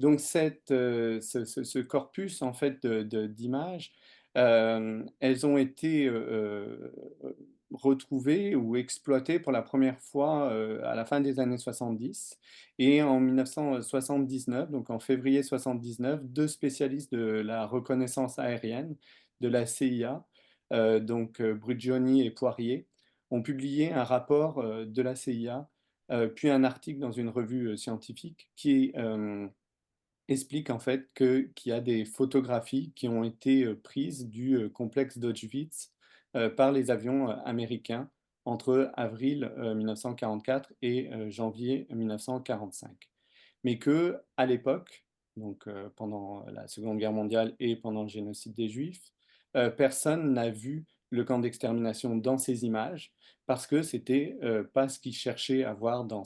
Donc ce corpus en fait d'images, elles ont été retrouvées ou exploitées pour la première fois à la fin des années 70 et en 1979, donc en février 79, deux spécialistes de la reconnaissance aérienne de la CIA Brugioni et Poirier, ont publié un rapport de la CIA, puis un article dans une revue scientifique qui explique en fait qu'il y a des photographies qui ont été prises du complexe d'Auschwitz par les avions américains entre avril 1944 et janvier 1945. Mais que à l'époque, donc pendant la Seconde Guerre mondiale et pendant le génocide des Juifs, personne n'a vu le camp d'extermination dans ces images parce que c'était pas ce qu'ils cherchaient à voir dans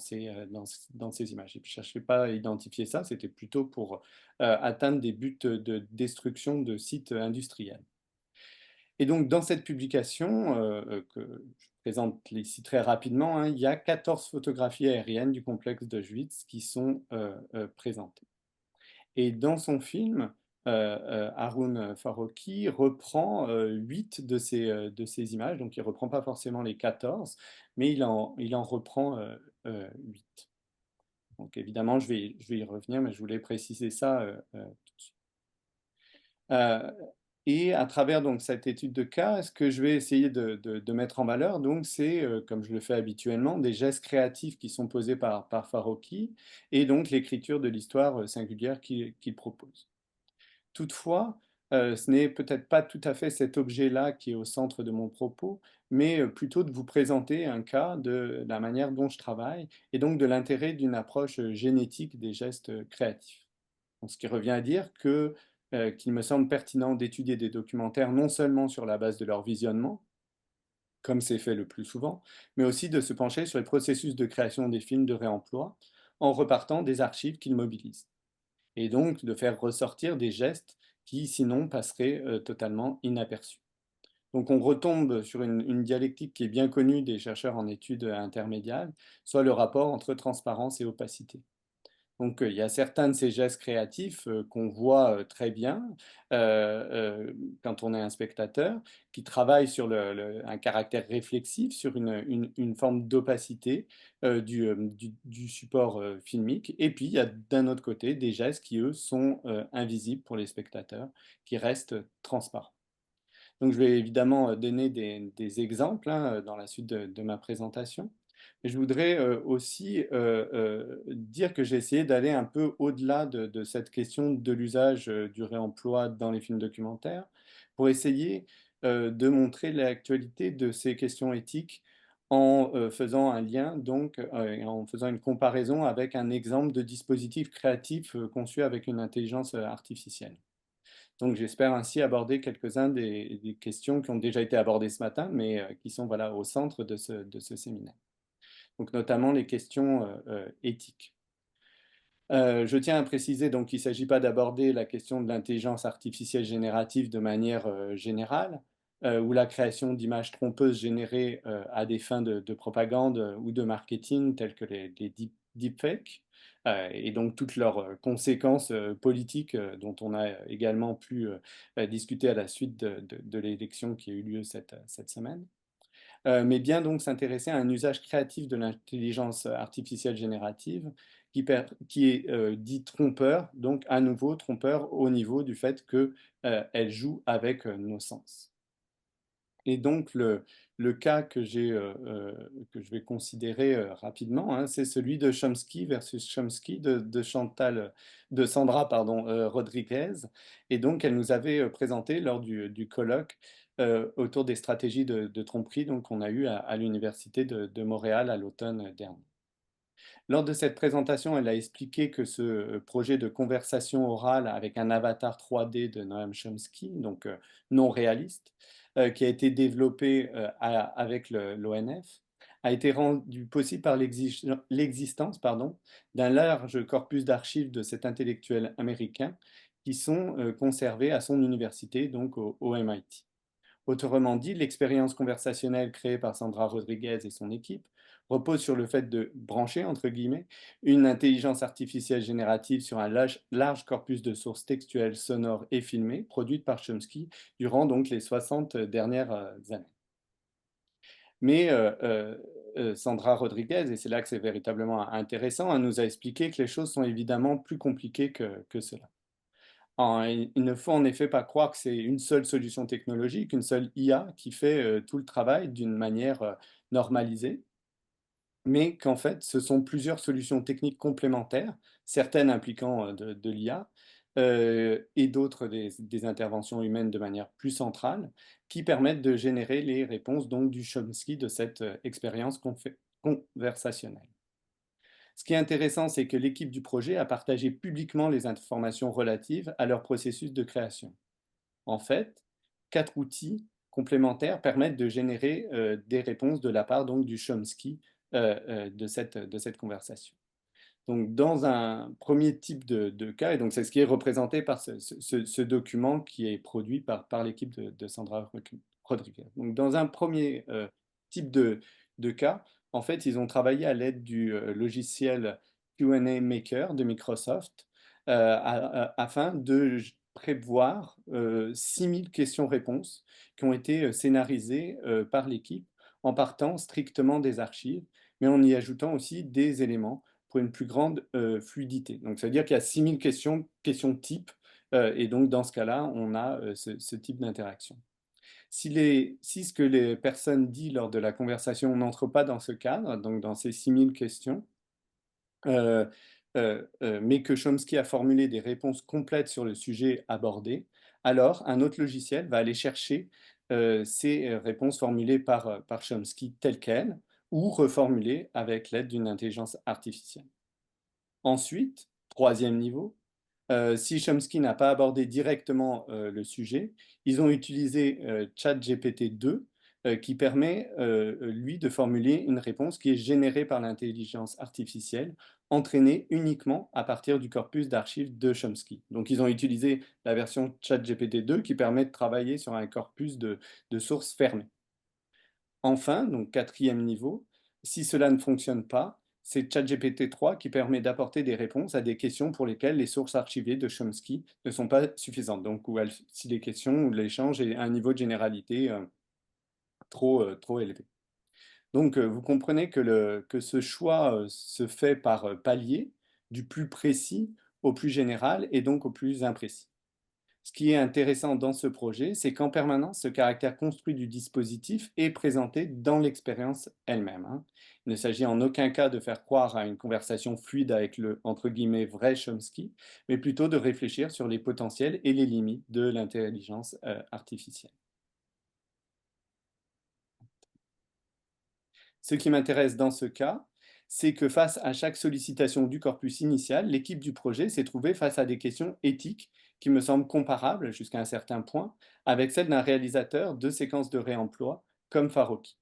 dans ces images. Ils ne cherchaient pas à identifier ça, c'était plutôt pour atteindre des buts de destruction de sites industriels. Et donc, dans cette publication, que je présente ici très rapidement, hein, il y a 14 photographies aériennes du complexe d'Auschwitz qui sont présentées. Et dans son film, Haroun Farrokhי reprend 8 de ces images, donc il ne reprend pas forcément les 14, mais il en reprend 8. Donc évidemment, je vais y revenir, mais je voulais préciser ça tout de suite. Et à travers donc cette étude de cas, ce que je vais essayer de mettre en valeur, donc c'est, comme je le fais habituellement, des gestes créatifs qui sont posés par Farrokhý et donc l'écriture de l'histoire singulière qu'il propose. Toutefois, ce n'est peut-être pas tout à fait cet objet-là qui est au centre de mon propos, mais plutôt de vous présenter un cas de la manière dont je travaille et donc de l'intérêt d'une approche génétique des gestes créatifs. Donc, ce qui revient à dire qu'il me semble pertinent d'étudier des documentaires non seulement sur la base de leur visionnement, comme c'est fait le plus souvent, mais aussi de se pencher sur les processus de création des films de réemploi en repartant des archives qu'ils mobilisent. Et donc de faire ressortir des gestes qui sinon passeraient totalement inaperçus. Donc on retombe sur une dialectique qui est bien connue des chercheurs en études intermédiaires, soit le rapport entre transparence et opacité. Donc, il y a certains de ces gestes créatifs qu'on voit très bien quand on est un spectateur, qui travaillent sur un caractère réflexif, sur une forme d'opacité du support filmique. Et puis, il y a d'un autre côté des gestes qui, eux, sont invisibles pour les spectateurs, qui restent transparents. Donc, je vais évidemment donner des exemples hein, dans la suite de ma présentation. Mais je voudrais aussi dire que j'ai essayé d'aller un peu au-delà de cette question de l'usage du réemploi dans les films documentaires pour essayer de montrer l'actualité de ces questions éthiques en faisant un lien, donc en faisant une comparaison avec un exemple de dispositif créatif conçu avec une intelligence artificielle. Donc j'espère ainsi aborder quelques-uns des questions qui ont déjà été abordées ce matin, mais qui sont voilà, au centre de ce séminaire. Donc notamment les questions éthiques. Je tiens à préciser donc qu'il ne s'agit pas d'aborder la question de l'intelligence artificielle générative de manière générale, ou la création d'images trompeuses générées à des fins de propagande ou de marketing, telles que les deepfakes, et donc toutes leurs conséquences politiques dont on a également pu discuter à la suite de l'élection qui a eu lieu cette semaine. Mais bien donc s'intéresser à un usage créatif de l'intelligence artificielle générative qui est dit trompeur, donc à nouveau trompeur au niveau du fait qu'elle joue avec nos sens. Et donc le cas que je vais considérer rapidement, hein, c'est celui de Chomsky versus Chomsky de Sandra Rodriguez. Et donc elle nous avait présenté lors du colloque autour des stratégies de tromperie qu'on a eu à l'Université de Montréal à l'automne dernier. Lors de cette présentation, elle a expliqué que ce projet de conversation orale avec un avatar 3D de Noam Chomsky, donc non réaliste, qui a été développé avec l'ONF, a été rendu possible par l'existence d'un large corpus d'archives de cet intellectuel américain qui sont conservés à son université, donc au MIT. Autrement dit, l'expérience conversationnelle créée par Sandra Rodriguez et son équipe repose sur le fait de brancher, entre guillemets, une intelligence artificielle générative sur un large corpus de sources textuelles, sonores et filmées, produites par Chomsky durant donc les 60 dernières années. Mais Sandra Rodriguez, et c'est là que c'est véritablement intéressant, elle nous a expliqué que les choses sont évidemment plus compliquées que cela. Il ne faut en effet pas croire que c'est une seule solution technologique, une seule IA qui fait tout le travail d'une manière normalisée, mais qu'en fait, ce sont plusieurs solutions techniques complémentaires, certaines impliquant de l'IA et d'autres des interventions humaines de manière plus centrale, qui permettent de générer les réponses donc, du Chomsky de cette expérience conversationnelle. Ce qui est intéressant, c'est que l'équipe du projet a partagé publiquement les informations relatives à leur processus de création. En fait, 4 outils complémentaires permettent de générer des réponses de la part donc, du Chomsky de cette conversation. Donc, dans un premier type de cas, et donc c'est ce qui est représenté par ce document qui est produit par l'équipe de Sandra Rodriguez. Donc, dans un premier type de cas, en fait, ils ont travaillé à l'aide du logiciel Q&A Maker de Microsoft afin de prévoir 6000 questions-réponses qui ont été scénarisées par l'équipe en partant strictement des archives, mais en y ajoutant aussi des éléments pour une plus grande fluidité. Donc, ça veut dire qu'il y a 6000 questions types, et donc dans ce cas-là, on a ce type d'interaction. Si ce que les personnes disent lors de la conversation n'entre pas dans ce cadre, donc dans ces 6000 questions, mais que Chomsky a formulé des réponses complètes sur le sujet abordé, alors un autre logiciel va aller chercher ces réponses formulées par Chomsky telles quelles ou reformulées avec l'aide d'une intelligence artificielle. Ensuite, troisième niveau, si Chomsky n'a pas abordé directement le sujet, ils ont utilisé ChatGPT-2 qui permet, lui, de formuler une réponse qui est générée par l'intelligence artificielle, entraînée uniquement à partir du corpus d'archives de Chomsky. Donc, ils ont utilisé la version ChatGPT-2 qui permet de travailler sur un corpus de sources fermées. Enfin, donc quatrième niveau, si cela ne fonctionne pas, c'est ChatGPT-3 qui permet d'apporter des réponses à des questions pour lesquelles les sources archivées de Chomsky ne sont pas suffisantes. Donc, si les questions ou l'échange est à un niveau de généralité trop élevé. Donc, vous comprenez que ce choix se fait par palier, du plus précis au plus général et donc au plus imprécis. Ce qui est intéressant dans ce projet, c'est qu'en permanence, ce caractère construit du dispositif est présenté dans l'expérience elle-même. Il ne s'agit en aucun cas de faire croire à une conversation fluide avec le entre guillemets vrai Chomsky, mais plutôt de réfléchir sur les potentiels et les limites de l'intelligence artificielle. Ce qui m'intéresse dans ce cas, c'est que face à chaque sollicitation du corpus initial, l'équipe du projet s'est trouvée face à des questions éthiques qui me semblent comparables jusqu'à un certain point avec celles d'un réalisateur de séquences de réemploi comme Farokhi.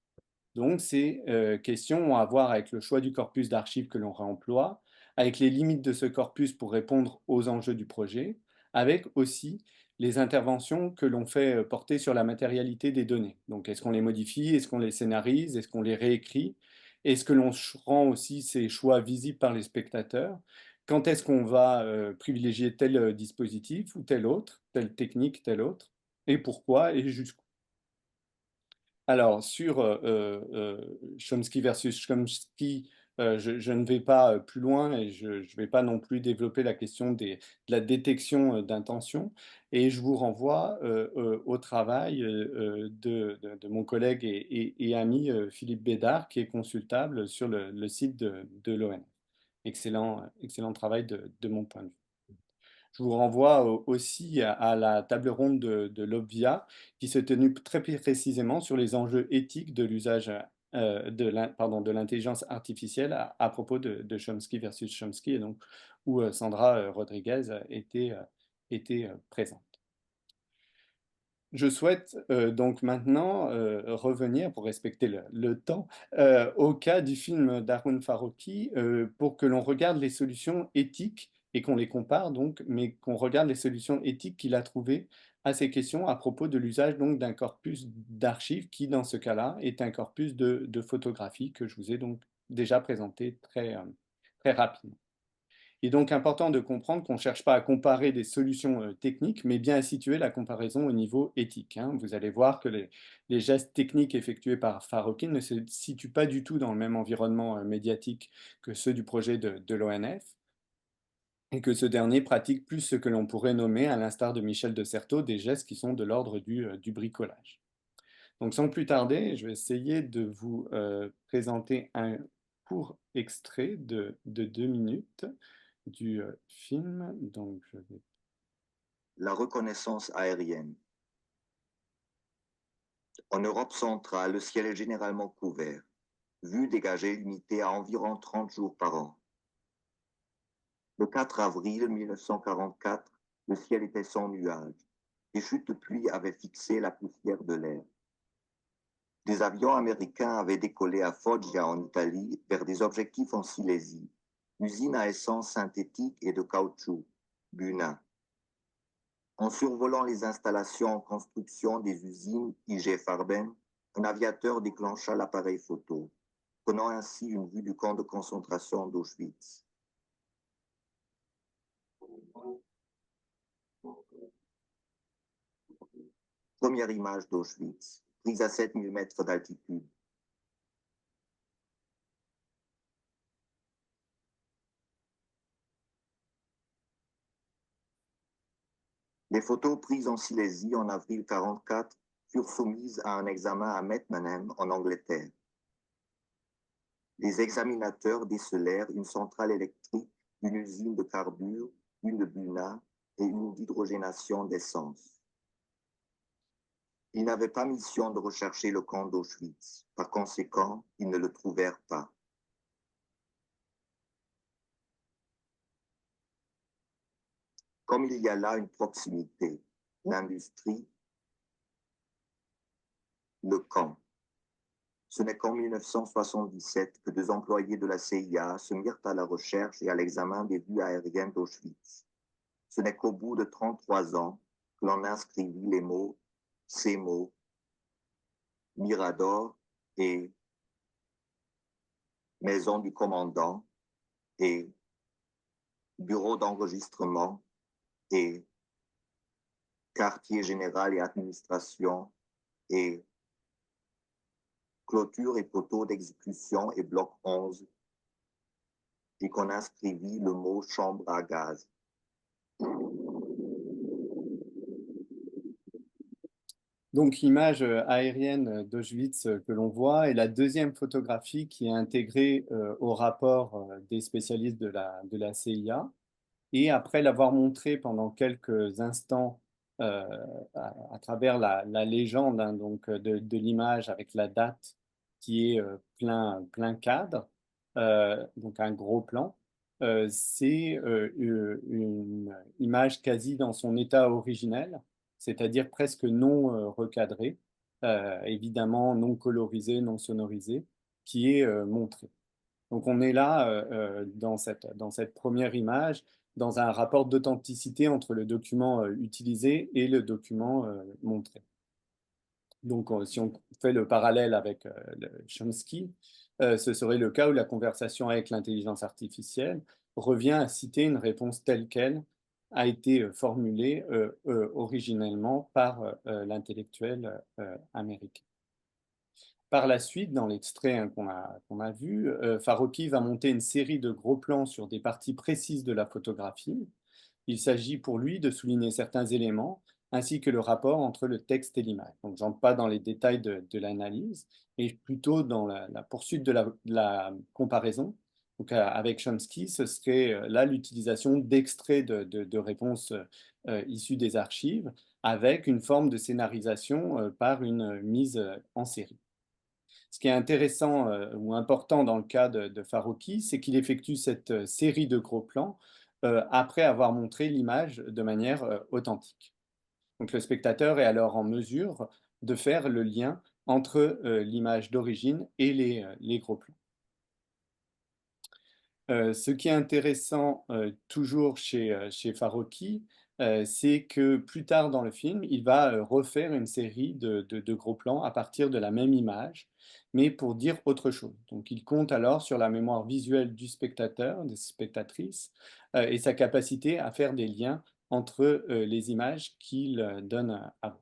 Donc ces questions ont à voir avec le choix du corpus d'archives que l'on réemploie, avec les limites de ce corpus pour répondre aux enjeux du projet, avec aussi les interventions que l'on fait porter sur la matérialité des données. Donc est-ce qu'on les modifie, est-ce qu'on les scénarise, est-ce qu'on les réécrit, est-ce que l'on rend aussi ces choix visibles par les spectateurs, quand est-ce qu'on va privilégier tel dispositif ou tel autre, telle technique, tel autre, et pourquoi et jusqu'où. Alors, sur Chomsky versus Chomsky, je ne vais pas plus loin et je ne vais pas non plus développer la question de la détection d'intention. Et je vous renvoie au travail de mon collègue et ami Philippe Bédard, qui est consultable sur le site de l'ONF. Excellent travail de mon point de vue. Je vous renvoie aussi à la table ronde de l'Obvia qui s'est tenue très précisément sur les enjeux éthiques de l'usage de l'intelligence artificielle à propos de Chomsky versus Chomsky, et donc où Sandra Rodriguez était présente. Je souhaite donc maintenant revenir, pour respecter le temps, au cas du film d'Harun Farokhi pour que l'on regarde les solutions éthiques et qu'on les compare donc, mais qu'on regarde les solutions éthiques qu'il a trouvées à ces questions à propos de l'usage donc d'un corpus d'archives qui, dans ce cas-là, est un corpus de photographies que je vous ai donc déjà présenté très rapidement. Il est donc important de comprendre qu'on ne cherche pas à comparer des solutions techniques, mais bien à situer la comparaison au niveau éthique. Vous allez voir que les gestes techniques effectués par Farokhi ne se situent pas du tout dans le même environnement médiatique que ceux du projet de l'ONF. et que ce dernier pratique plus ce que l'on pourrait nommer, à l'instar de Michel de Certeau, des gestes qui sont de l'ordre du bricolage. Donc sans plus tarder, je vais essayer de vous présenter un court extrait de 2 minutes du film. Donc, je vais... La reconnaissance aérienne. En Europe centrale, le ciel est généralement couvert. Vue dégagée limitée à environ 30 jours par an. Le 4 avril 1944, le ciel était sans nuages. Des chutes de pluie avaient fixé la poussière de l'air. Des avions américains avaient décollé à Foggia en Italie vers des objectifs en Silésie, usine à essence synthétique et de caoutchouc, Buna. En survolant les installations en construction des usines IG Farben, un aviateur déclencha l'appareil photo, prenant ainsi une vue du camp de concentration d'Auschwitz. Première image d'Auschwitz, prise à 7000 mètres d'altitude. Les photos prises en Silésie en avril 1944 furent soumises à un examen à Mettmanham en Angleterre. Les examinateurs décelèrent une centrale électrique, une usine de carbure, une de Buna et une d'hydrogénation d'essence. Ils n'avaient pas mission de rechercher le camp d'Auschwitz. Par conséquent, ils ne le trouvèrent pas. Comme il y a là une proximité, l'industrie, le camp. Ce n'est qu'en 1977 que 2 employés de la CIA se mirent à la recherche et à l'examen des vues aériennes d'Auschwitz. Ce n'est qu'au bout de 33 ans que l'on inscrivit les mots, ces mots, Mirador et Maison du commandant et Bureau d'enregistrement et Quartier général et administration et clôture et poteau d'exécution et bloc 11 et qu'on inscrivit le mot chambre à gaz. Donc, l'image aérienne d'Auschwitz que l'on voit est la deuxième photographie qui est intégrée au rapport des spécialistes de la CIA. Et après l'avoir montré pendant quelques instants à travers la légende hein, donc, de l'image avec la date qui est plein cadre, donc un gros plan, c'est une image quasi dans son état originel, c'est-à-dire presque non recadrée, évidemment non colorisée, non sonorisée, qui est montrée. Donc on est là dans cette première image, dans un rapport d'authenticité entre le document utilisé et le document montré. Donc si on fait le parallèle avec Chomsky, ce serait le cas où la conversation avec l'intelligence artificielle revient à citer une réponse telle qu'elle a été formulée originellement par l'intellectuel américain. Par la suite, dans l'extrait hein, qu'on a vu, Farokhi va monter une série de gros plans sur des parties précises de la photographie. Il s'agit pour lui de souligner certains éléments, ainsi que le rapport entre le texte et l'image. Donc, j'entre pas dans les détails de l'analyse, et plutôt dans la poursuite de la comparaison. Donc, avec Chomsky, ce serait là l'utilisation d'extraits de réponses issues des archives, avec une forme de scénarisation par une mise en série. Ce qui est intéressant ou important dans le cas de Farokhi, c'est qu'il effectue cette série de gros plans après avoir montré l'image de manière authentique. Donc le spectateur est alors en mesure de faire le lien entre l'image d'origine et les gros plans. Ce qui est intéressant toujours chez Farokhi, c'est que plus tard dans le film, il va refaire une série de gros plans à partir de la même image, mais pour dire autre chose. Donc il compte alors sur la mémoire visuelle du spectateur, des spectatrices, et sa capacité à faire des liens entre les images qu'il donne à voir.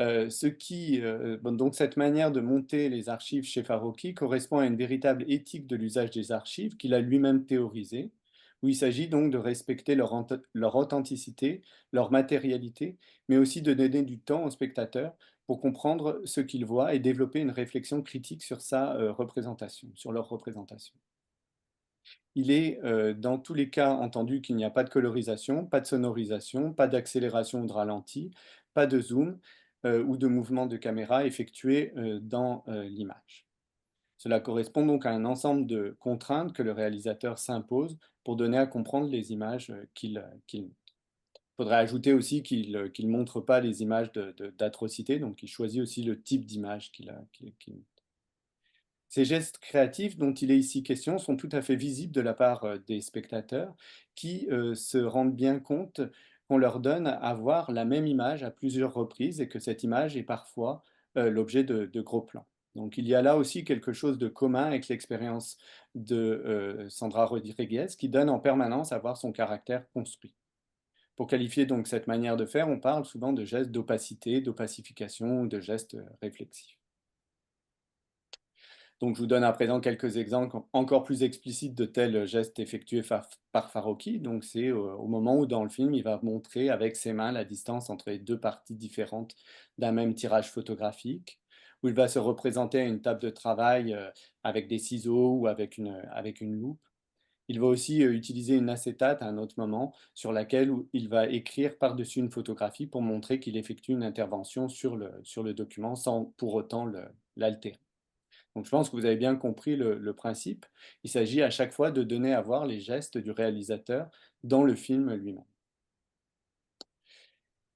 Donc cette manière de monter les archives chez Farocki correspond à une véritable éthique de l'usage des archives qu'il a lui-même théorisée, où il s'agit donc de respecter leur authenticité, leur matérialité, mais aussi de donner du temps au spectateur pour comprendre ce qu'il voit et développer une réflexion critique sur sa représentation, sur leur représentation. Il est dans tous les cas entendu qu'il n'y a pas de colorisation, pas de sonorisation, pas d'accélération ou de ralenti, pas de zoom ou de mouvement de caméra effectué dans l'image. Cela correspond donc à un ensemble de contraintes que le réalisateur s'impose pour donner à comprendre les images qu'il montre. Il faudrait ajouter aussi qu'il ne montre pas les images d'atrocité, donc il choisit aussi le type d'image qu'il montre. Ces gestes créatifs dont il est ici question sont tout à fait visibles de la part des spectateurs qui se rendent bien compte qu'on leur donne à voir la même image à plusieurs reprises et que cette image est parfois l'objet de gros plans. Donc il y a là aussi quelque chose de commun avec l'expérience de Sandra Rodriguez qui donne en permanence à voir son caractère construit. Pour qualifier donc cette manière de faire, on parle souvent de gestes d'opacité, d'opacification ou de gestes réflexifs. Donc, je vous donne à présent quelques exemples encore plus explicites de tels gestes effectués par Farocki. Donc, c'est au moment où dans le film, il va montrer avec ses mains la distance entre les deux parties différentes d'un même tirage photographique, où il va se représenter à une table de travail avec des ciseaux ou avec une loupe. Il va aussi utiliser une acétate à un autre moment sur laquelle il va écrire par-dessus une photographie pour montrer qu'il effectue une intervention sur le document sans pour autant l'altérer. Donc je pense que vous avez bien compris le principe. Il s'agit à chaque fois de donner à voir les gestes du réalisateur dans le film lui-même.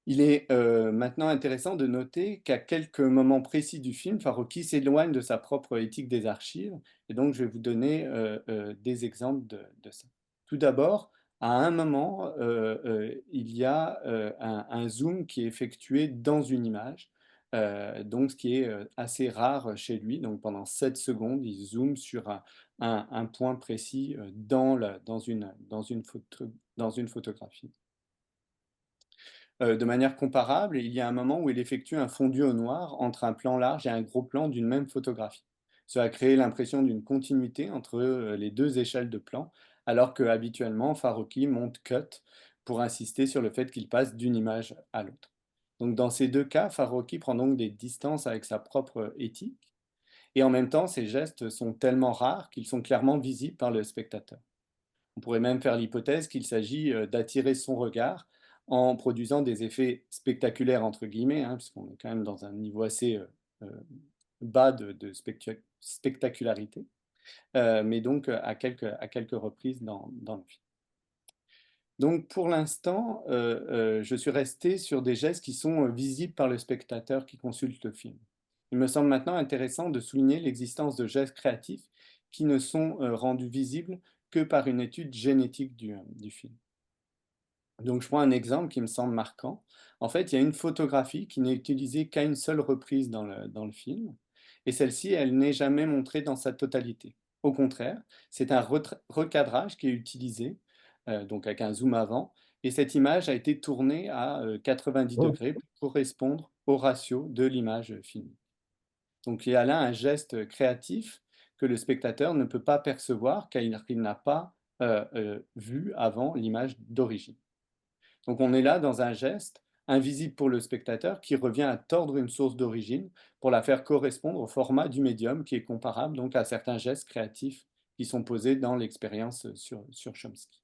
Il est maintenant intéressant de noter qu'à quelques moments précis du film, Farocki s'éloigne de sa propre éthique des archives, et donc je vais vous donner des exemples de ça. Tout d'abord, à un moment, il y a un zoom qui est effectué dans une image, donc ce qui est assez rare chez lui. Donc pendant 7 secondes, il zoome sur un point précis dans une photographie. De manière comparable, il y a un moment où il effectue un fondu au noir entre un plan large et un gros plan d'une même photographie. Cela a créé l'impression d'une continuité entre les deux échelles de plan, alors que habituellement Farocki monte cut pour insister sur le fait qu'il passe d'une image à l'autre. Donc dans ces deux cas, Farocki prend donc des distances avec sa propre éthique, et en même temps, ces gestes sont tellement rares qu'ils sont clairement visibles par le spectateur. On pourrait même faire l'hypothèse qu'il s'agit d'attirer son regard en produisant des effets spectaculaires, entre guillemets, hein, puisqu'on est quand même dans un niveau assez bas de spectacularité, mais donc à quelques reprises dans le film. Donc pour l'instant, je suis resté sur des gestes qui sont visibles par le spectateur qui consulte le film. Il me semble maintenant intéressant de souligner l'existence de gestes créatifs qui ne sont rendus visibles que par une étude génétique du film. Donc je prends un exemple qui me semble marquant. En fait, il y a une photographie qui n'est utilisée qu'à une seule reprise dans le film, et celle-ci, elle n'est jamais montrée dans sa totalité. Au contraire, c'est un recadrage qui est utilisé, donc avec un zoom avant, et cette image a été tournée à 90 degrés pour correspondre au ratio de l'image filmée. Donc il y a là un geste créatif que le spectateur ne peut pas percevoir car il n'a pas vu avant l'image d'origine. Donc on est là dans un geste invisible pour le spectateur qui revient à tordre une source d'origine pour la faire correspondre au format du médium qui est comparable donc à certains gestes créatifs qui sont posés dans l'expérience sur Chomsky.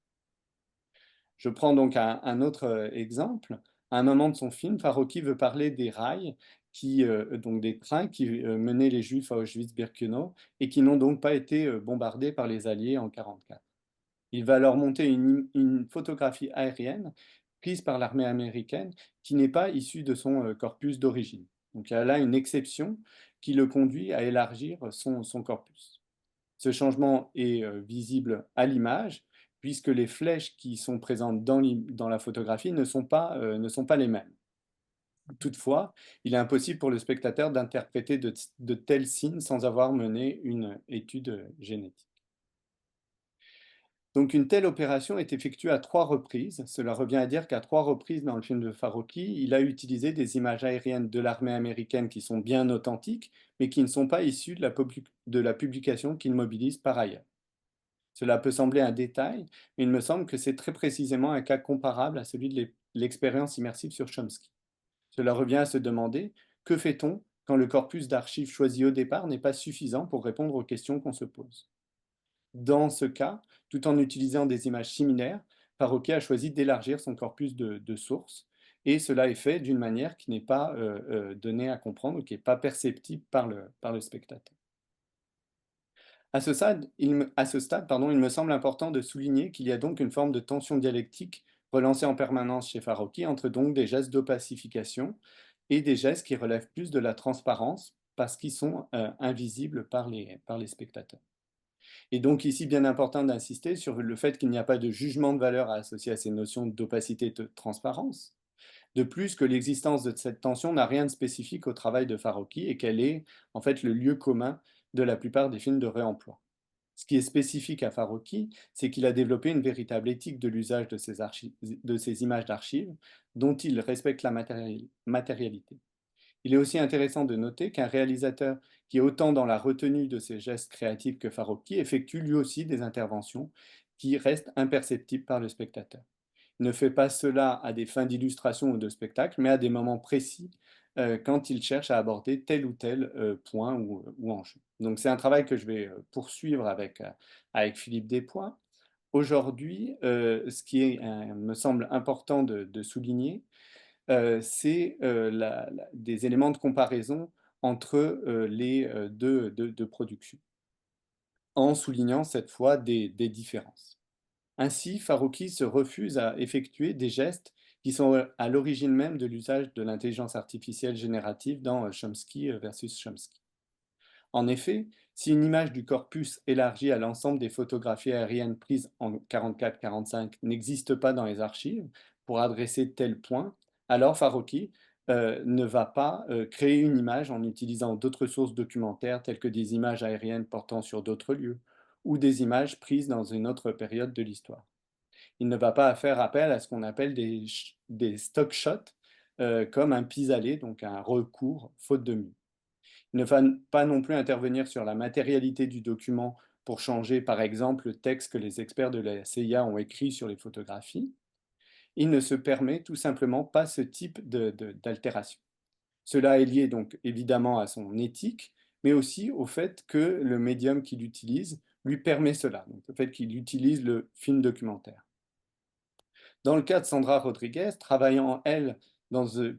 Je prends donc un autre exemple. À un moment de son film, Farocki veut parler des rails, donc des trains qui menaient les Juifs à Auschwitz-Birkenau et qui n'ont donc pas été bombardés par les Alliés en 1944. Il va alors monter une photographie aérienne prise par l'armée américaine qui n'est pas issue de son corpus d'origine. Donc il y a là une exception qui le conduit à élargir son corpus. Ce changement est visible à l'image, puisque les flèches qui sont présentes dans la photographie ne sont pas les mêmes. Toutefois, il est impossible pour le spectateur d'interpréter de tels signes sans avoir mené une étude génétique. Donc une telle opération est effectuée à 3 reprises. Cela revient à dire qu'à 3 reprises dans le film de Farocki, il a utilisé des images aériennes de l'armée américaine qui sont bien authentiques, mais qui ne sont pas issues de la publication qu'il mobilise par ailleurs. Cela peut sembler un détail, mais il me semble que c'est très précisément un cas comparable à celui de l'expérience immersive sur Chomsky. Cela revient à se demander, que fait-on quand le corpus d'archives choisi au départ n'est pas suffisant pour répondre aux questions qu'on se pose? Dans ce cas, tout en utilisant des images similaires, Farocki a choisi d'élargir son corpus de sources, et cela est fait d'une manière qui n'est pas donnée à comprendre, qui n'est pas perceptible par le spectateur. À ce stade, il me semble important de souligner qu'il y a donc une forme de tension dialectique relancée en permanence chez Farocki entre donc des gestes d'opacification et des gestes qui relèvent plus de la transparence parce qu'ils sont invisibles par les spectateurs. Et donc ici, bien important d'insister sur le fait qu'il n'y a pas de jugement de valeur à associer à ces notions d'opacité et de transparence. De plus, que l'existence de cette tension n'a rien de spécifique au travail de Farocki et qu'elle est en fait le lieu commun de la plupart des films de réemploi. Ce qui est spécifique à Farocki, c'est qu'il a développé une véritable éthique de l'usage de ces images d'archives dont il respecte la matérialité. Il est aussi intéressant de noter qu'un réalisateur qui est autant dans la retenue de ses gestes créatifs que Farocki effectue lui aussi des interventions qui restent imperceptibles par le spectateur. Il ne fait pas cela à des fins d'illustration ou de spectacle, mais à des moments précis quand il cherche à aborder tel ou tel point ou enjeu. Donc c'est un travail que je vais poursuivre avec Philippe Despois. Aujourd'hui, ce qui me semble important de souligner, c'est des éléments de comparaison entre les deux productions, en soulignant cette fois des différences. Ainsi, Farocki se refuse à effectuer des gestes qui sont à l'origine même de l'usage de l'intelligence artificielle générative dans Chomsky versus Chomsky. En effet, si une image du corpus élargie à l'ensemble des photographies aériennes prises en 44-45 n'existe pas dans les archives pour adresser tel point, alors Farocki ne va pas créer une image en utilisant d'autres sources documentaires telles que des images aériennes portant sur d'autres lieux ou des images prises dans une autre période de l'histoire. Il ne va pas faire appel à ce qu'on appelle des stock shots comme un pis-aller, donc un recours faute de mieux. Il ne va pas non plus intervenir sur la matérialité du document pour changer, par exemple, le texte que les experts de la CIA ont écrit sur les photographies. Il ne se permet tout simplement pas ce type d'altération. Cela est lié donc évidemment à son éthique, mais aussi au fait que le médium qu'il utilise lui permet cela, donc le fait qu'il utilise le film documentaire. Dans le cas de Sandra Rodriguez, travaillant, elle,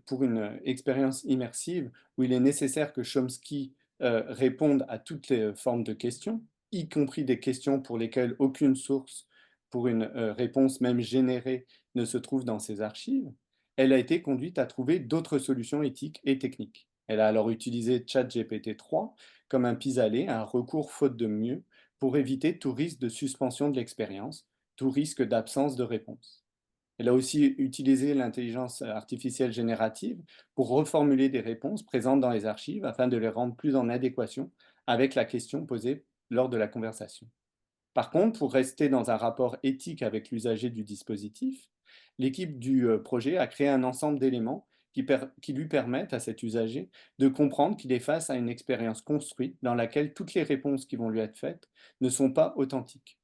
pour une expérience immersive où il est nécessaire que Chomsky réponde à toutes les formes de questions, y compris des questions pour lesquelles aucune source pour une réponse même générée ne se trouve dans ses archives, elle a été conduite à trouver d'autres solutions éthiques et techniques. Elle a alors utilisé ChatGPT-3 comme un pis-aller, un recours faute de mieux, pour éviter tout risque de suspension de l'expérience, tout risque d'absence de réponse. Elle a aussi utilisé l'intelligence artificielle générative pour reformuler des réponses présentes dans les archives afin de les rendre plus en adéquation avec la question posée lors de la conversation. Par contre, pour rester dans un rapport éthique avec l'usager du dispositif, l'équipe du projet a créé un ensemble d'éléments qui lui permettent à cet usager de comprendre qu'il est face à une expérience construite dans laquelle toutes les réponses qui vont lui être faites ne sont pas authentiques,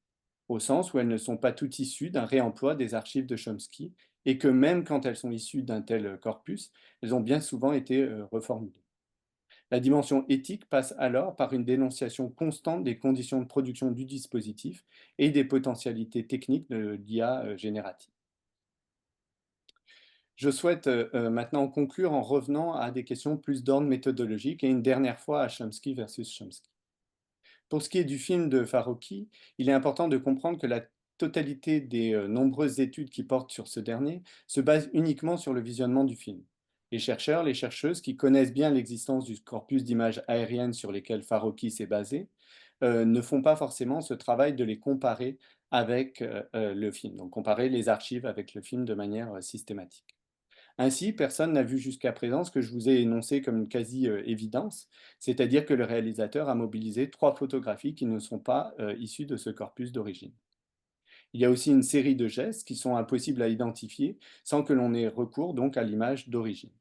au sens où elles ne sont pas toutes issues d'un réemploi des archives de Chomsky, et que même quand elles sont issues d'un tel corpus, elles ont bien souvent été reformulées. La dimension éthique passe alors par une dénonciation constante des conditions de production du dispositif et des potentialités techniques de l'IA générative. Je souhaite maintenant conclure en revenant à des questions plus d'ordre méthodologique et une dernière fois à Chomsky versus Chomsky. Pour ce qui est du film de Farocki, il est important de comprendre que la totalité des nombreuses études qui portent sur ce dernier se basent uniquement sur le visionnement du film. Les chercheurs, les chercheuses qui connaissent bien l'existence du corpus d'images aériennes sur lesquelles Farocki s'est basé ne font pas forcément ce travail de les comparer avec le film, donc comparer les archives avec le film de manière systématique. Ainsi, personne n'a vu jusqu'à présent ce que je vous ai énoncé comme une quasi-évidence, c'est-à-dire que le réalisateur a mobilisé 3 photographies qui ne sont pas issues de ce corpus d'origine. Il y a aussi une série de gestes qui sont impossibles à identifier sans que l'on ait recours donc à l'image d'origine.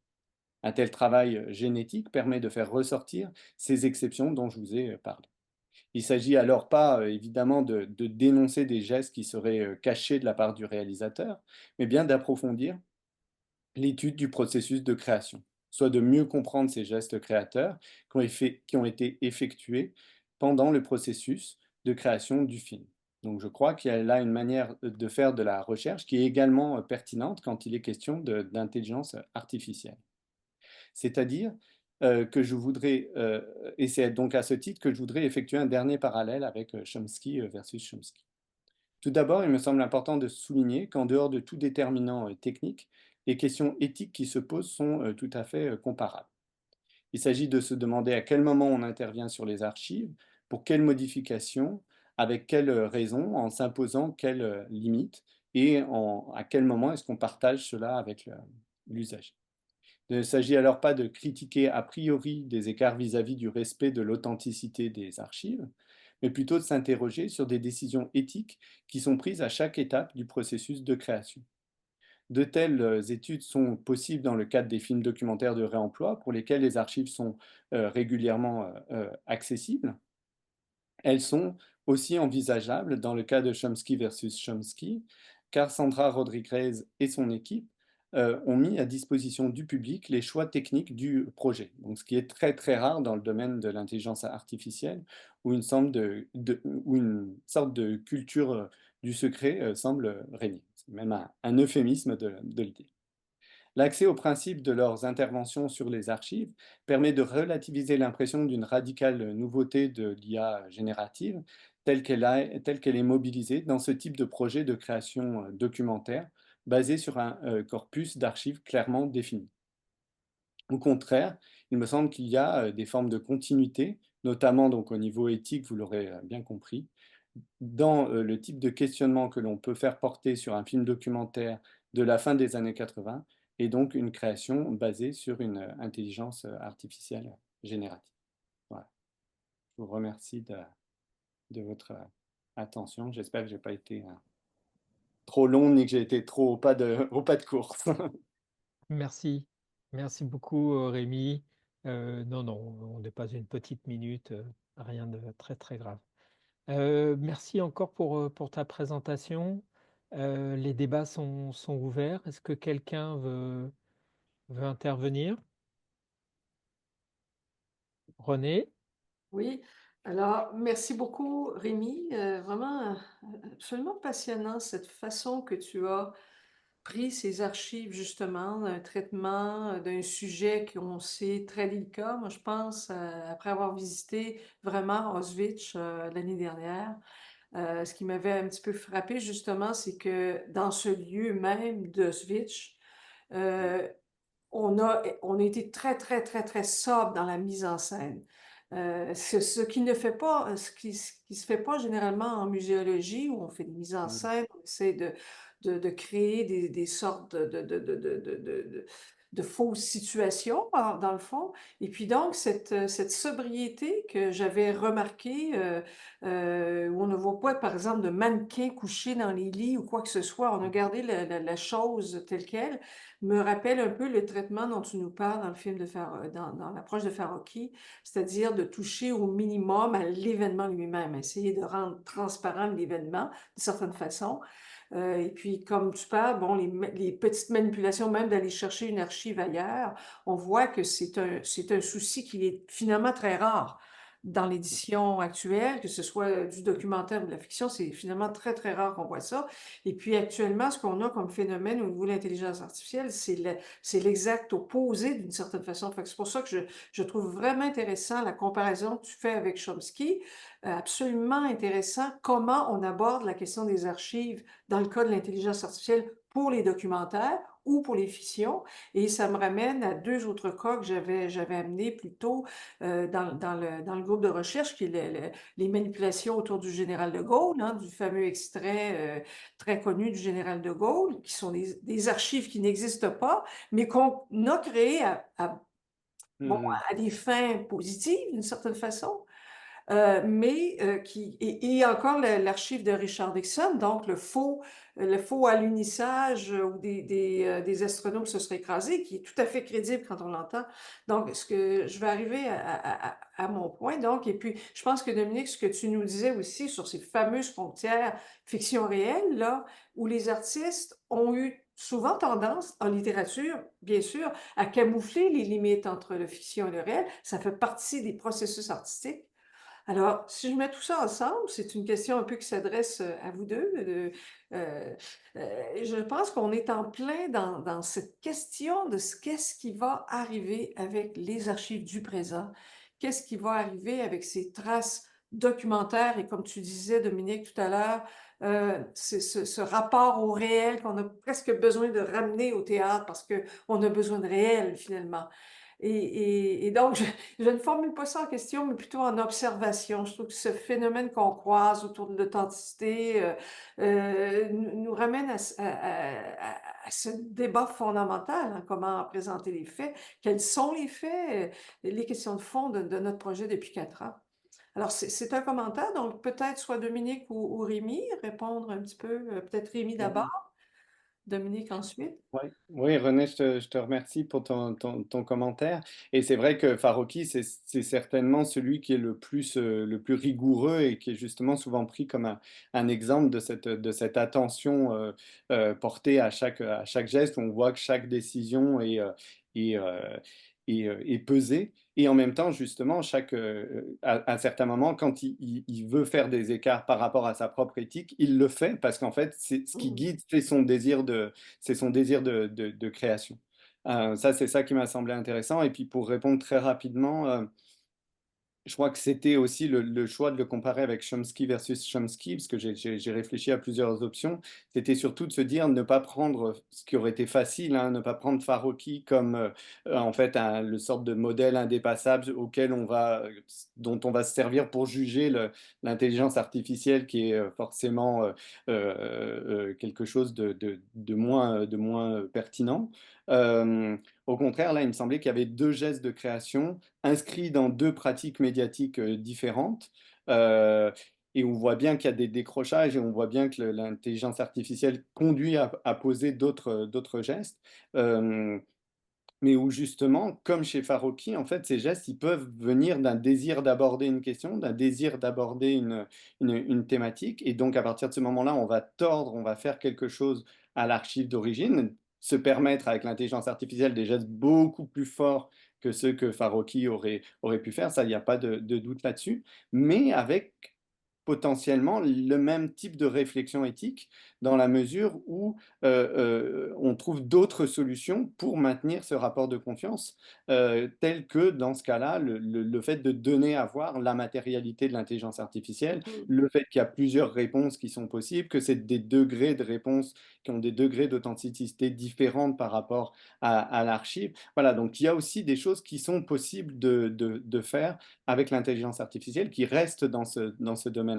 Un tel travail génétique permet de faire ressortir ces exceptions dont je vous ai parlé. Il s'agit alors pas évidemment de dénoncer des gestes qui seraient cachés de la part du réalisateur, mais bien d'approfondir l'étude du processus de création, soit de mieux comprendre ces gestes créateurs qui ont été effectués pendant le processus de création du film. Donc je crois qu'il y a là une manière de faire de la recherche qui est également pertinente quand il est question d'intelligence artificielle. C'est-à-dire que je voudrais, et c'est donc à ce titre que je voudrais effectuer un dernier parallèle avec Chomsky versus Chomsky. Tout d'abord, il me semble important de souligner qu'en dehors de tout déterminant technique, les questions éthiques qui se posent sont tout à fait comparables. Il s'agit de se demander à quel moment on intervient sur les archives, pour quelles modifications, avec quelles raisons, en s'imposant quelles limites, et à quel moment est-ce qu'on partage cela avec l'usager. Il ne s'agit alors pas de critiquer a priori des écarts vis-à-vis du respect de l'authenticité des archives, mais plutôt de s'interroger sur des décisions éthiques qui sont prises à chaque étape du processus de création. De telles études sont possibles dans le cadre des films documentaires de réemploi pour lesquels les archives sont régulièrement accessibles. Elles sont aussi envisageables dans le cas de Chomsky versus Chomsky, car Sandra Rodriguez et son équipe ont mis à disposition du public les choix techniques du projet. Donc, ce qui est très très rare dans le domaine de l'intelligence artificielle, où une sorte de culture du secret semble régner. C'est même un euphémisme de le dire. L'accès au principe de leurs interventions sur les archives permet de relativiser l'impression d'une radicale nouveauté de l'IA générative telle qu'elle est mobilisée dans ce type de projet de création documentaire basé sur un corpus d'archives clairement défini. Au contraire, il me semble qu'il y a des formes de continuité, notamment donc au niveau éthique, vous l'aurez bien compris, dans le type de questionnement que l'on peut faire porter sur un film documentaire de la fin des années 80 et donc une création basée sur une intelligence artificielle générative. Voilà. Je vous remercie de votre attention. J'espère que je n'ai pas été trop long ni que j'ai été trop au pas de course. Merci. Merci beaucoup, Rémi. Non, non, on n'est pas une petite minute, rien de très, très grave. Merci encore pour ta présentation. Les débats sont ouverts. Est-ce que quelqu'un veut intervenir? René? Oui, alors merci beaucoup Rémi, vraiment absolument passionnant cette façon que tu as pris ces archives justement d'un traitement d'un sujet qu'on sait très délicat. Moi je pense, après avoir visité vraiment Auschwitz l'année dernière, ce qui m'avait un petit peu frappé justement, c'est que dans ce lieu même d'Auschwitz, euh, on a été très, très, très, très sobre dans la mise en scène. Ce qui ne fait pas, ce qui se fait pas généralement en muséologie, où on fait des mises en scène, on essaie de créer des sortes de fausses situations, dans le fond. Et puis donc, cette sobriété que j'avais remarquée, où on ne voit pas, par exemple, de mannequins couchés dans les lits ou quoi que ce soit, on a gardé la chose telle qu'elle, me rappelle un peu le traitement dont tu nous parles dans le film dans l'approche de Farocki, c'est-à-dire de toucher au minimum à l'événement lui-même, essayer de rendre transparent l'événement d'une certaine façon. Et puis, comme tu parles, bon, les petites manipulations, même d'aller chercher une archive ailleurs, on voit que c'est un souci qui est finalement très rare dans l'édition actuelle, que ce soit du documentaire ou de la fiction, c'est finalement très, très rare qu'on voit ça. Et puis actuellement, ce qu'on a comme phénomène au niveau de l'intelligence artificielle, c'est l'exact opposé d'une certaine façon. Fait que c'est pour ça que je trouve vraiment intéressant la comparaison que tu fais avec Chomsky, absolument intéressant comment on aborde la question des archives dans le cas de l'intelligence artificielle pour les documentaires ou pour les fictions. Et ça me ramène à deux autres cas que j'avais amenés plus tôt dans le groupe de recherche, qui est les manipulations autour du général de Gaulle, hein, du fameux extrait très connu du général de Gaulle, qui sont des archives qui n'existent pas, mais qu'on a créées bon, à des fins positives, d'une certaine façon. mais et encore l'archive de Richard Dixon, donc le faux alunissage où des astronomes se seraient écrasés, qui est tout à fait crédible quand on l'entend. Donc, ce que je vais arriver à mon point, donc, et puis je pense que Dominique, ce que tu nous disais aussi sur ces fameuses frontières fiction réelle, là, où les artistes ont eu souvent tendance, en littérature, bien sûr, à camoufler les limites entre le fiction et le réel. Ça fait partie des processus artistiques. Alors, si je mets tout ça ensemble, c'est une question un peu qui s'adresse à vous deux. Je pense qu'on est en plein dans cette question de qu'est-ce qui va arriver avec les archives du présent, qu'est-ce qui va arriver avec ces traces documentaires et comme tu disais, Dominique, tout à l'heure, c'est ce rapport au réel qu'on a presque besoin de ramener au théâtre parce qu'on a besoin de réel finalement. Et donc, je ne formule pas ça en question, mais plutôt en observation. Je trouve que ce phénomène qu'on croise autour de l'authenticité nous ramène à ce débat fondamental, hein, comment présenter les faits, quels sont les faits, les questions de fond de notre projet depuis 4 ans. Alors, c'est un commentaire, donc peut-être soit Dominique ou Rémi, répondre un petit peu, peut-être Rémi d'abord, Dominique ensuite. Oui, oui, René, je te remercie pour ton commentaire. Et c'est vrai que Farokhi, c'est certainement celui qui est le plus rigoureux et qui est justement souvent pris comme un exemple de cette attention portée à chaque geste, où on voit que chaque décision est, euh, est pesée. Et en même temps, justement, à certains moments, quand il veut faire des écarts par rapport à sa propre éthique, il le fait parce qu'en fait, ce qui guide, c'est son désir de création. Ça, c'est ça qui m'a semblé intéressant. Et puis pour répondre très rapidement, je crois que c'était aussi le choix de le comparer avec Chomsky versus Chomsky, parce que j'ai réfléchi à plusieurs options. C'était surtout de se dire ne pas prendre ce qui aurait été facile, hein, ne pas prendre Farokhi comme en fait le sorte de modèle indépassable dont on va se servir pour juger l'intelligence artificielle, qui est forcément quelque chose de moins pertinent. Au contraire, là, il me semblait qu'il y avait deux gestes de création inscrits dans deux pratiques médiatiques différentes. Euh, et on voit bien qu'il y a des décrochages et on voit bien que l'intelligence artificielle conduit à poser d'autres gestes. Euh, mais où justement, comme chez Farokhi, en fait, ces gestes, ils peuvent venir d'un désir d'aborder une question, d'un désir d'aborder une thématique. Et donc, à partir de ce moment-là, on va tordre, on va faire quelque chose à l'archive d'origine, se permettre avec l'intelligence artificielle des gestes beaucoup plus forts que ceux que Farokhi aurait pu faire. Ça, il n'y a pas de doute là-dessus. Mais avec potentiellement le même type de réflexion éthique dans la mesure où on trouve d'autres solutions pour maintenir ce rapport de confiance, tel que dans ce cas-là, le fait de donner à voir la matérialité de l'intelligence artificielle, le fait qu'il y a plusieurs réponses qui sont possibles, que c'est des degrés de réponse qui ont des degrés d'authenticité différents par rapport à l'archive. Voilà, donc il y a aussi des choses qui sont possibles de faire avec l'intelligence artificielle qui restent dans ce domaine-là.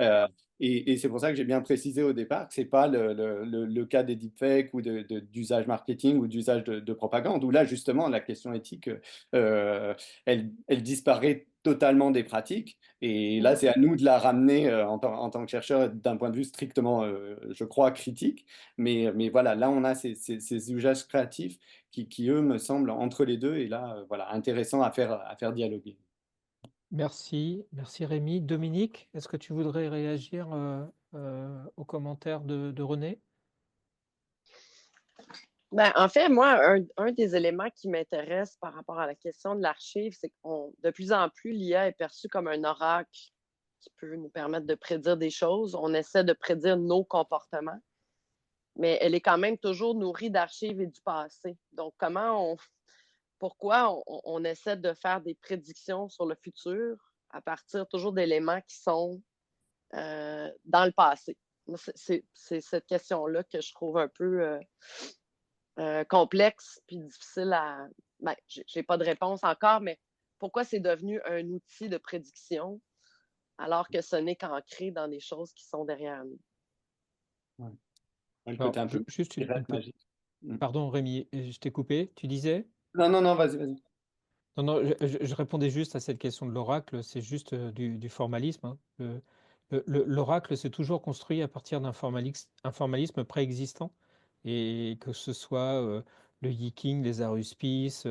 Euh, et c'est pour ça que j'ai bien précisé au départ que ce n'est pas le cas des deepfakes ou d'usage marketing ou d'usage de propagande, où là, justement, la question éthique, elle disparaît totalement des pratiques. Et là, c'est à nous de la ramener en tant que chercheur d'un point de vue strictement, je crois, critique. Mais voilà, là, on a ces usages créatifs qui, eux, me semblent entre les deux, et là, voilà, intéressant à faire dialoguer. Merci, merci Rémi. Dominique, est-ce que tu voudrais réagir aux commentaires de René? Ben, en fait, moi, un des éléments qui m'intéresse par rapport à la question de l'archive, c'est que de plus en plus, l'IA est perçue comme un oracle qui peut nous permettre de prédire des choses. On essaie de prédire nos comportements, mais elle est quand même toujours nourrie d'archives et du passé. Donc, pourquoi on essaie de faire des prédictions sur le futur à partir toujours d'éléments qui sont dans le passé? C'est cette question-là que je trouve un peu complexe puis difficile à. Ben, j'ai pas de réponse encore, mais pourquoi c'est devenu un outil de prédiction alors que ce n'est qu'ancré dans des choses qui sont derrière nous? Ouais. Le Alors, côté un peu juste magique. pardon Rémi, je t'ai coupé, tu disais? Non, non, non, vas-y, vas-y. Non, non, je répondais juste à cette question de l'oracle, c'est juste du formalisme, hein. L'oracle, c'est toujours construit à partir un formalisme préexistant, et que ce soit le yiking, les aruspices,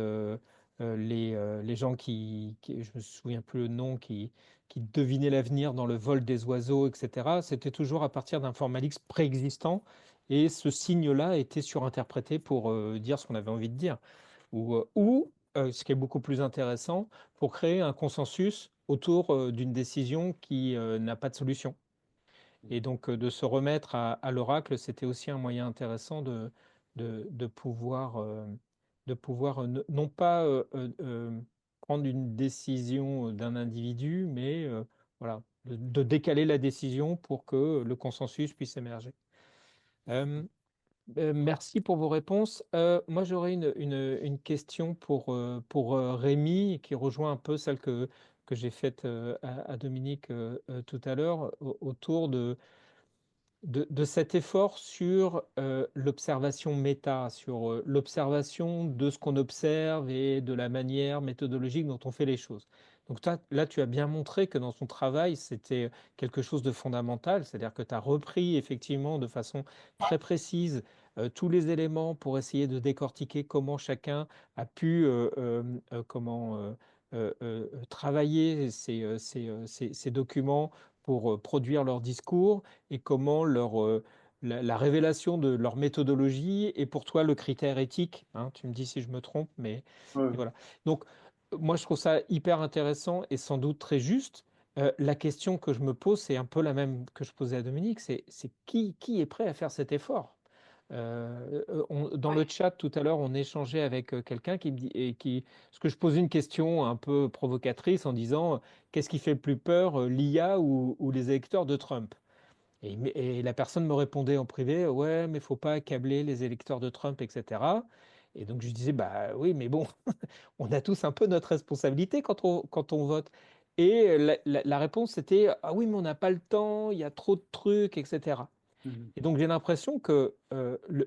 les gens je me souviens plus le nom, qui devinaient l'avenir dans le vol des oiseaux, etc. C'était toujours à partir d'un formalisme préexistant, et ce signe-là était surinterprété pour dire ce qu'on avait envie de dire. Ou, ce qui est beaucoup plus intéressant, pour créer un consensus autour d'une décision qui n'a pas de solution. Et donc, de se remettre à l'oracle, c'était aussi un moyen intéressant de pouvoir, non pas prendre une décision d'un individu, mais voilà, de décaler la décision pour que le consensus puisse émerger. Merci pour vos réponses. Moi, j'aurais une question pour Rémi, qui rejoint un peu celle que j'ai faite à Dominique tout à l'heure, autour de cet effort sur l'observation méta, sur l'observation de ce qu'on observe et de la manière méthodologique dont on fait les choses. Donc là, tu as bien montré que dans ton travail, c'était quelque chose de fondamental, c'est-à-dire que tu as repris effectivement de façon très précise tous les éléments pour essayer de décortiquer comment chacun a pu travailler ces documents pour produire leur discours, et comment la révélation de leur méthodologie est pour toi le critère éthique, hein, tu me dis si je me trompe, mais Ouais. et voilà. Donc, moi, je trouve ça hyper intéressant et sans doute très juste. La question que je me pose, c'est un peu la même que je posais à Dominique, c'est qui est prêt à faire cet effort? Dans le Ouais. chat tout à l'heure, on échangeait avec quelqu'un qui me dit, parce que je posais une question un peu provocatrice en disant, qu'est-ce qui fait le plus peur, l'IA ou les électeurs de Trump? Et la personne me répondait en privé, ouais, mais il faut pas accabler les électeurs de Trump, etc. Et donc je disais, bah oui, mais bon, on a tous un peu notre responsabilité quand on vote. Et la réponse c'était, ah oui, mais on n'a pas le temps, il y a trop de trucs, etc. Mhm. Et donc j'ai l'impression que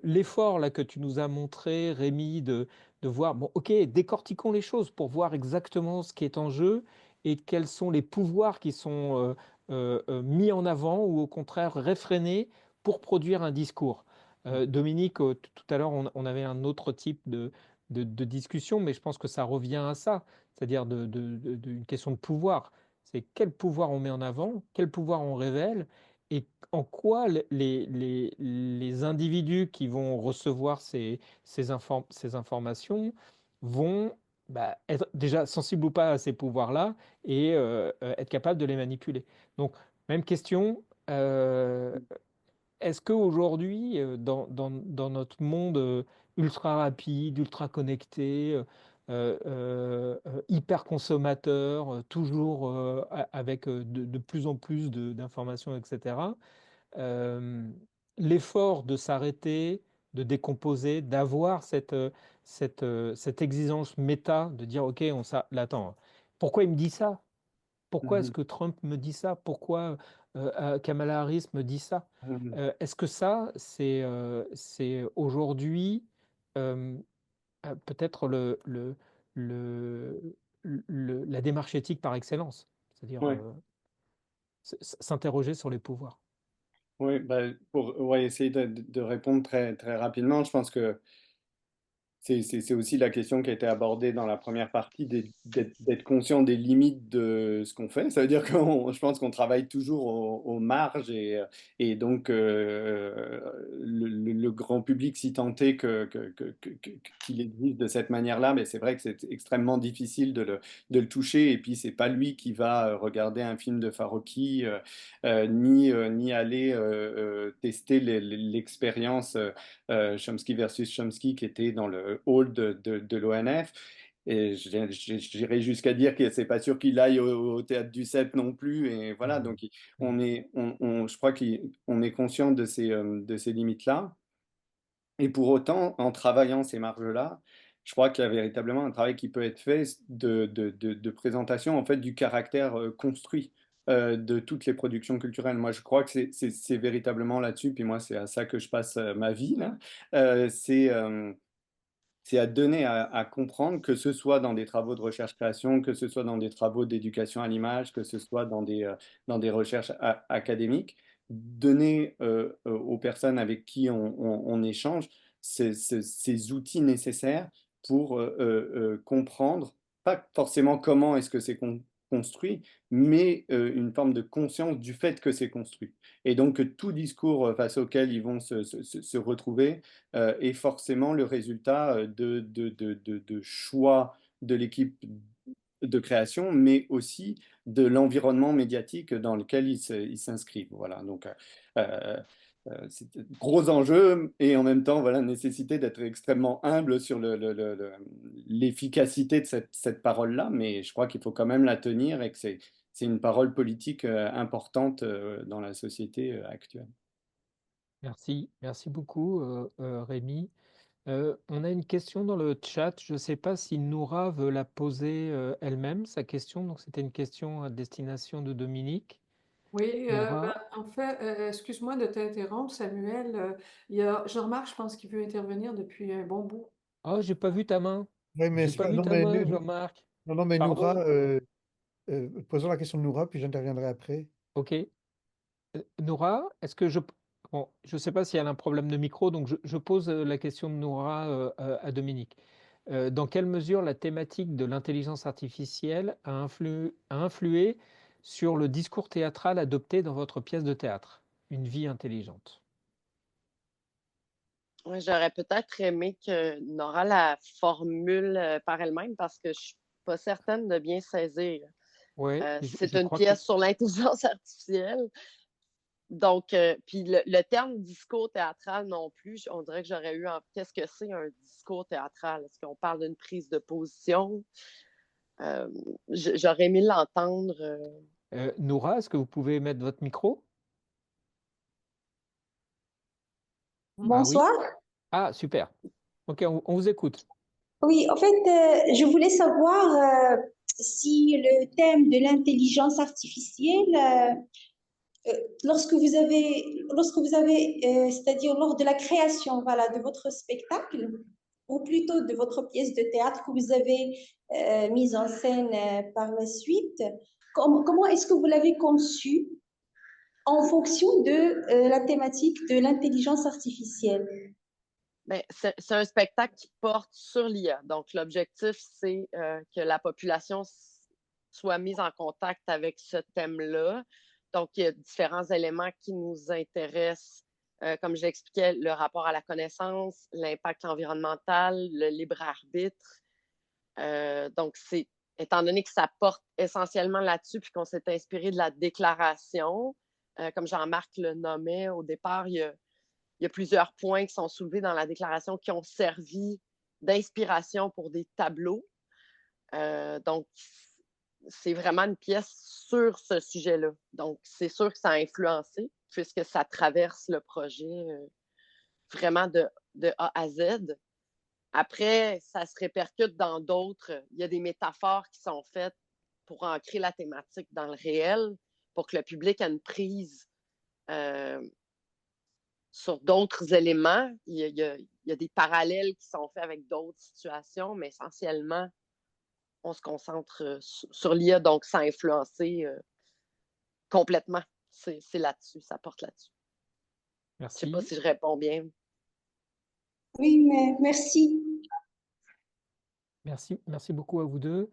l'effort là que tu nous as montré, Rémi, de voir, bon, ok, décortiquons les choses pour voir exactement ce qui est en jeu et quels sont les pouvoirs qui sont mis en avant ou au contraire réfrénés pour produire un discours. Dominique, tout à l'heure, on avait un autre type de discussion, mais je pense que ça revient à ça, c'est-à-dire d'une question de pouvoir. C'est quel pouvoir on met en avant, quel pouvoir on révèle, et en quoi les individus qui vont recevoir ces informations vont être déjà sensibles ou pas à ces pouvoirs-là, et être capables de les manipuler. Donc, même question, est-ce qu'aujourd'hui, dans notre monde ultra rapide, ultra connecté, hyper consommateur, toujours avec de plus en plus d'informations, etc., euh, l'effort de s'arrêter, de décomposer, d'avoir cette exigence méta, de dire, OK, là, attends, pourquoi il me dit ça? Pourquoi est-ce Mhm. que Trump me dit ça? Pourquoi Kamala Harris me dit ça? Mhm. Est-ce que ça, c'est aujourd'hui euh, peut-être le- la démarche éthique par excellence? C'est-à-dire Ouais. s'interroger sur les pouvoirs. Oui, bah, pour ouais, essayer de répondre très, très rapidement, je pense que c'est aussi la question qui a été abordée dans la première partie, d'être conscient des limites de ce qu'on fait. Ça veut dire que je pense qu'on travaille toujours aux marges, et donc le grand public, si tant est qu'il existe de cette manière-là, mais c'est vrai que c'est extrêmement difficile de le toucher. Et puis, c'est pas lui qui va regarder un film de Farokhi, ni aller tester l'expérience. Chomsky versus Chomsky, qui était dans le hall de l'ONF. Et j'irais jusqu'à dire que c'est pas sûr qu'il aille au théâtre du CEP non plus. Et voilà, Mhm. donc je crois qu'on est conscient de ces limites-là. Et pour autant, en travaillant ces marges-là, je crois qu'il y a véritablement un travail qui peut être fait de présentation en fait du caractère construit de toutes les productions culturelles. Moi, je crois que c'est véritablement là-dessus, puis moi, c'est à ça que je passe ma vie, là. C'est c'est à donner à comprendre, que ce soit dans des travaux de recherche-création, que ce soit dans des travaux d'éducation à l'image, que ce soit dans des recherches académiques, donner aux personnes avec qui on échange ces outils nécessaires pour comprendre, pas forcément comment est-ce que c'est construit, mais une forme de conscience du fait que c'est construit. Et donc que tout discours face auquel ils vont se retrouver est forcément le résultat de choix de l'équipe de création, mais aussi de l'environnement médiatique dans lequel ils s'inscrivent. Voilà, donc c'est un gros enjeu et en même temps, voilà, nécessité d'être extrêmement humble sur l'efficacité de cette parole-là, mais je crois qu'il faut quand même la tenir et que c'est une parole politique importante dans la société actuelle. Merci beaucoup, Rémi. On a une question dans le chat. Je ne sais pas si Noura veut la poser elle-même, sa question. Donc, c'était une question à destination de Dominique. Oui, Noura? en fait, excuse-moi de t'interrompre, Samuel. Il y a Jean-Marc, je pense qu'il veut intervenir depuis un bon bout. Oh, j'ai pas vu ta main. Oui, mais J'ai c'est pas pas. vu Non, ta mais, main, Jean-Marc. non, non, mais Noura, Pardon? posons la question de Noura, puis j'interviendrai après. Ok. Noura, est-ce que je... Bon, je ne sais pas si elle a un problème de micro, donc je pose la question de Noura à Dominique. Dans quelle mesure la thématique de l'intelligence artificielle a influé sur le discours théâtral adopté dans votre pièce de théâtre, Une vie intelligente? Ouais, j'aurais peut-être aimé que Nora la formule par elle-même parce que je suis pas certaine de bien saisir. Oui, C'est je une crois que... pièce sur l'intelligence artificielle. Donc, puis le terme discours théâtral non plus, on dirait que j'aurais eu qu'est-ce que c'est un discours théâtral? Est-ce qu'on parle d'une prise de position? J'aurais aimé l'entendre. Noura, est-ce que vous pouvez mettre votre micro? Ah oui. Bonsoir. Ah, super. Ok, on vous écoute. Oui, en fait, je voulais savoir si le thème de l'intelligence artificielle, lorsque vous avez, c'est-à-dire lors de la création, voilà, de votre spectacle, ou plutôt de votre pièce de théâtre que vous avez mise en scène par la suite, comment est-ce que vous l'avez conçu en fonction de la thématique de l'intelligence artificielle? Ben, c'est un spectacle qui porte sur l'IA. Donc, l'objectif, c'est que la population soit mise en contact avec ce thème-là. Donc, il y a différents éléments qui nous intéressent, comme j'expliquais, le rapport à la connaissance, l'impact environnemental, le libre arbitre. Donc, étant donné que ça porte essentiellement là-dessus, puis qu'on s'est inspiré de la déclaration, comme Jean-Marc le nommait au départ, il y a plusieurs points qui sont soulevés dans la déclaration qui ont servi d'inspiration pour des tableaux. Donc, c'est vraiment une pièce sur ce sujet-là. Donc, c'est sûr que ça a influencé, puisque ça traverse le projet vraiment de A à Z. Après, ça se répercute dans d'autres. Il y a des métaphores qui sont faites pour ancrer la thématique dans le réel, pour que le public ait une prise sur d'autres éléments. Il y a des parallèles qui sont faits avec d'autres situations, mais essentiellement, on se concentre sur l'IA, donc ça a influencé complètement. C'est là-dessus, ça porte là-dessus. Je ne sais pas Merci. si je réponds bien. Oui, mais merci. Merci beaucoup à vous deux.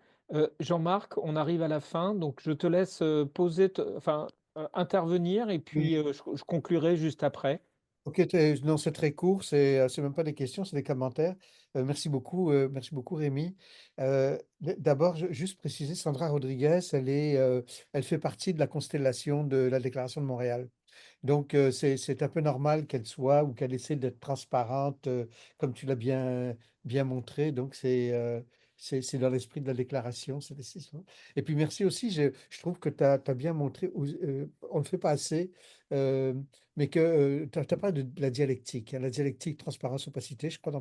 Jean-Marc, on arrive à la fin, donc je te laisse intervenir et puis Oui. je conclurai juste après. Ok, non, c'est très court, c'est même pas des questions, c'est des commentaires. Merci beaucoup Rémi. D'abord, juste préciser, Sandra Rodriguez, elle fait partie de la constellation de la Déclaration de Montréal. Donc, c'est un peu normal qu'elle soit ou qu'elle essaie d'être transparente, comme tu l'as bien montré. Donc, c'est dans l'esprit de la déclaration. C'est ça. Et puis, merci aussi. Je trouve que tu as bien montré, on ne le fait pas assez, mais que tu as parlé de la dialectique, hein, la dialectique transparence-opacité, je crois,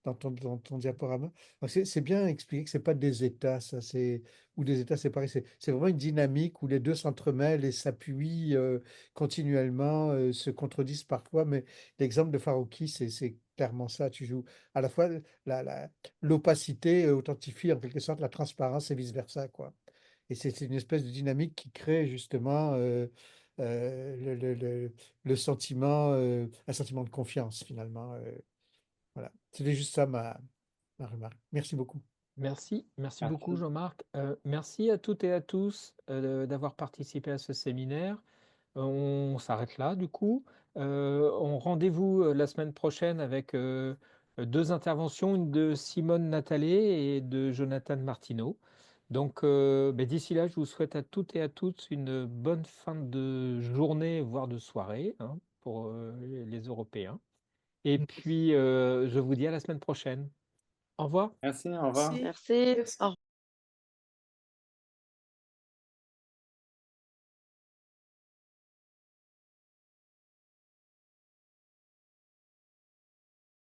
dans ton diaporama. Donc, c'est bien expliqué que c'est pas des États, ça, ou des États séparés. C'est vraiment une dynamique où les deux s'entremêlent et s'appuient continuellement, se contredisent parfois. Mais l'exemple de Farouki, c'est clairement ça. Tu joues à la fois l'opacité authentifie en quelque sorte la transparence et vice-versa, quoi. Et c'est une espèce de dynamique qui crée justement le sentiment, un sentiment de confiance finalement. Voilà. C'était juste ça ma remarque. Merci beaucoup. Merci beaucoup Merci. Jean-Marc. Merci à toutes et à tous d'avoir participé à ce séminaire. On s'arrête là du coup. On rendez-vous la semaine prochaine avec deux interventions, une de Simone Natalé et de Jonathan Martineau. Donc d'ici là, je vous souhaite à toutes et à tous une bonne fin de journée, voire de soirée, hein, pour les Européens. Et puis, je vous dis à la semaine prochaine. Au revoir. Merci, au revoir. Merci. Merci. Merci. Au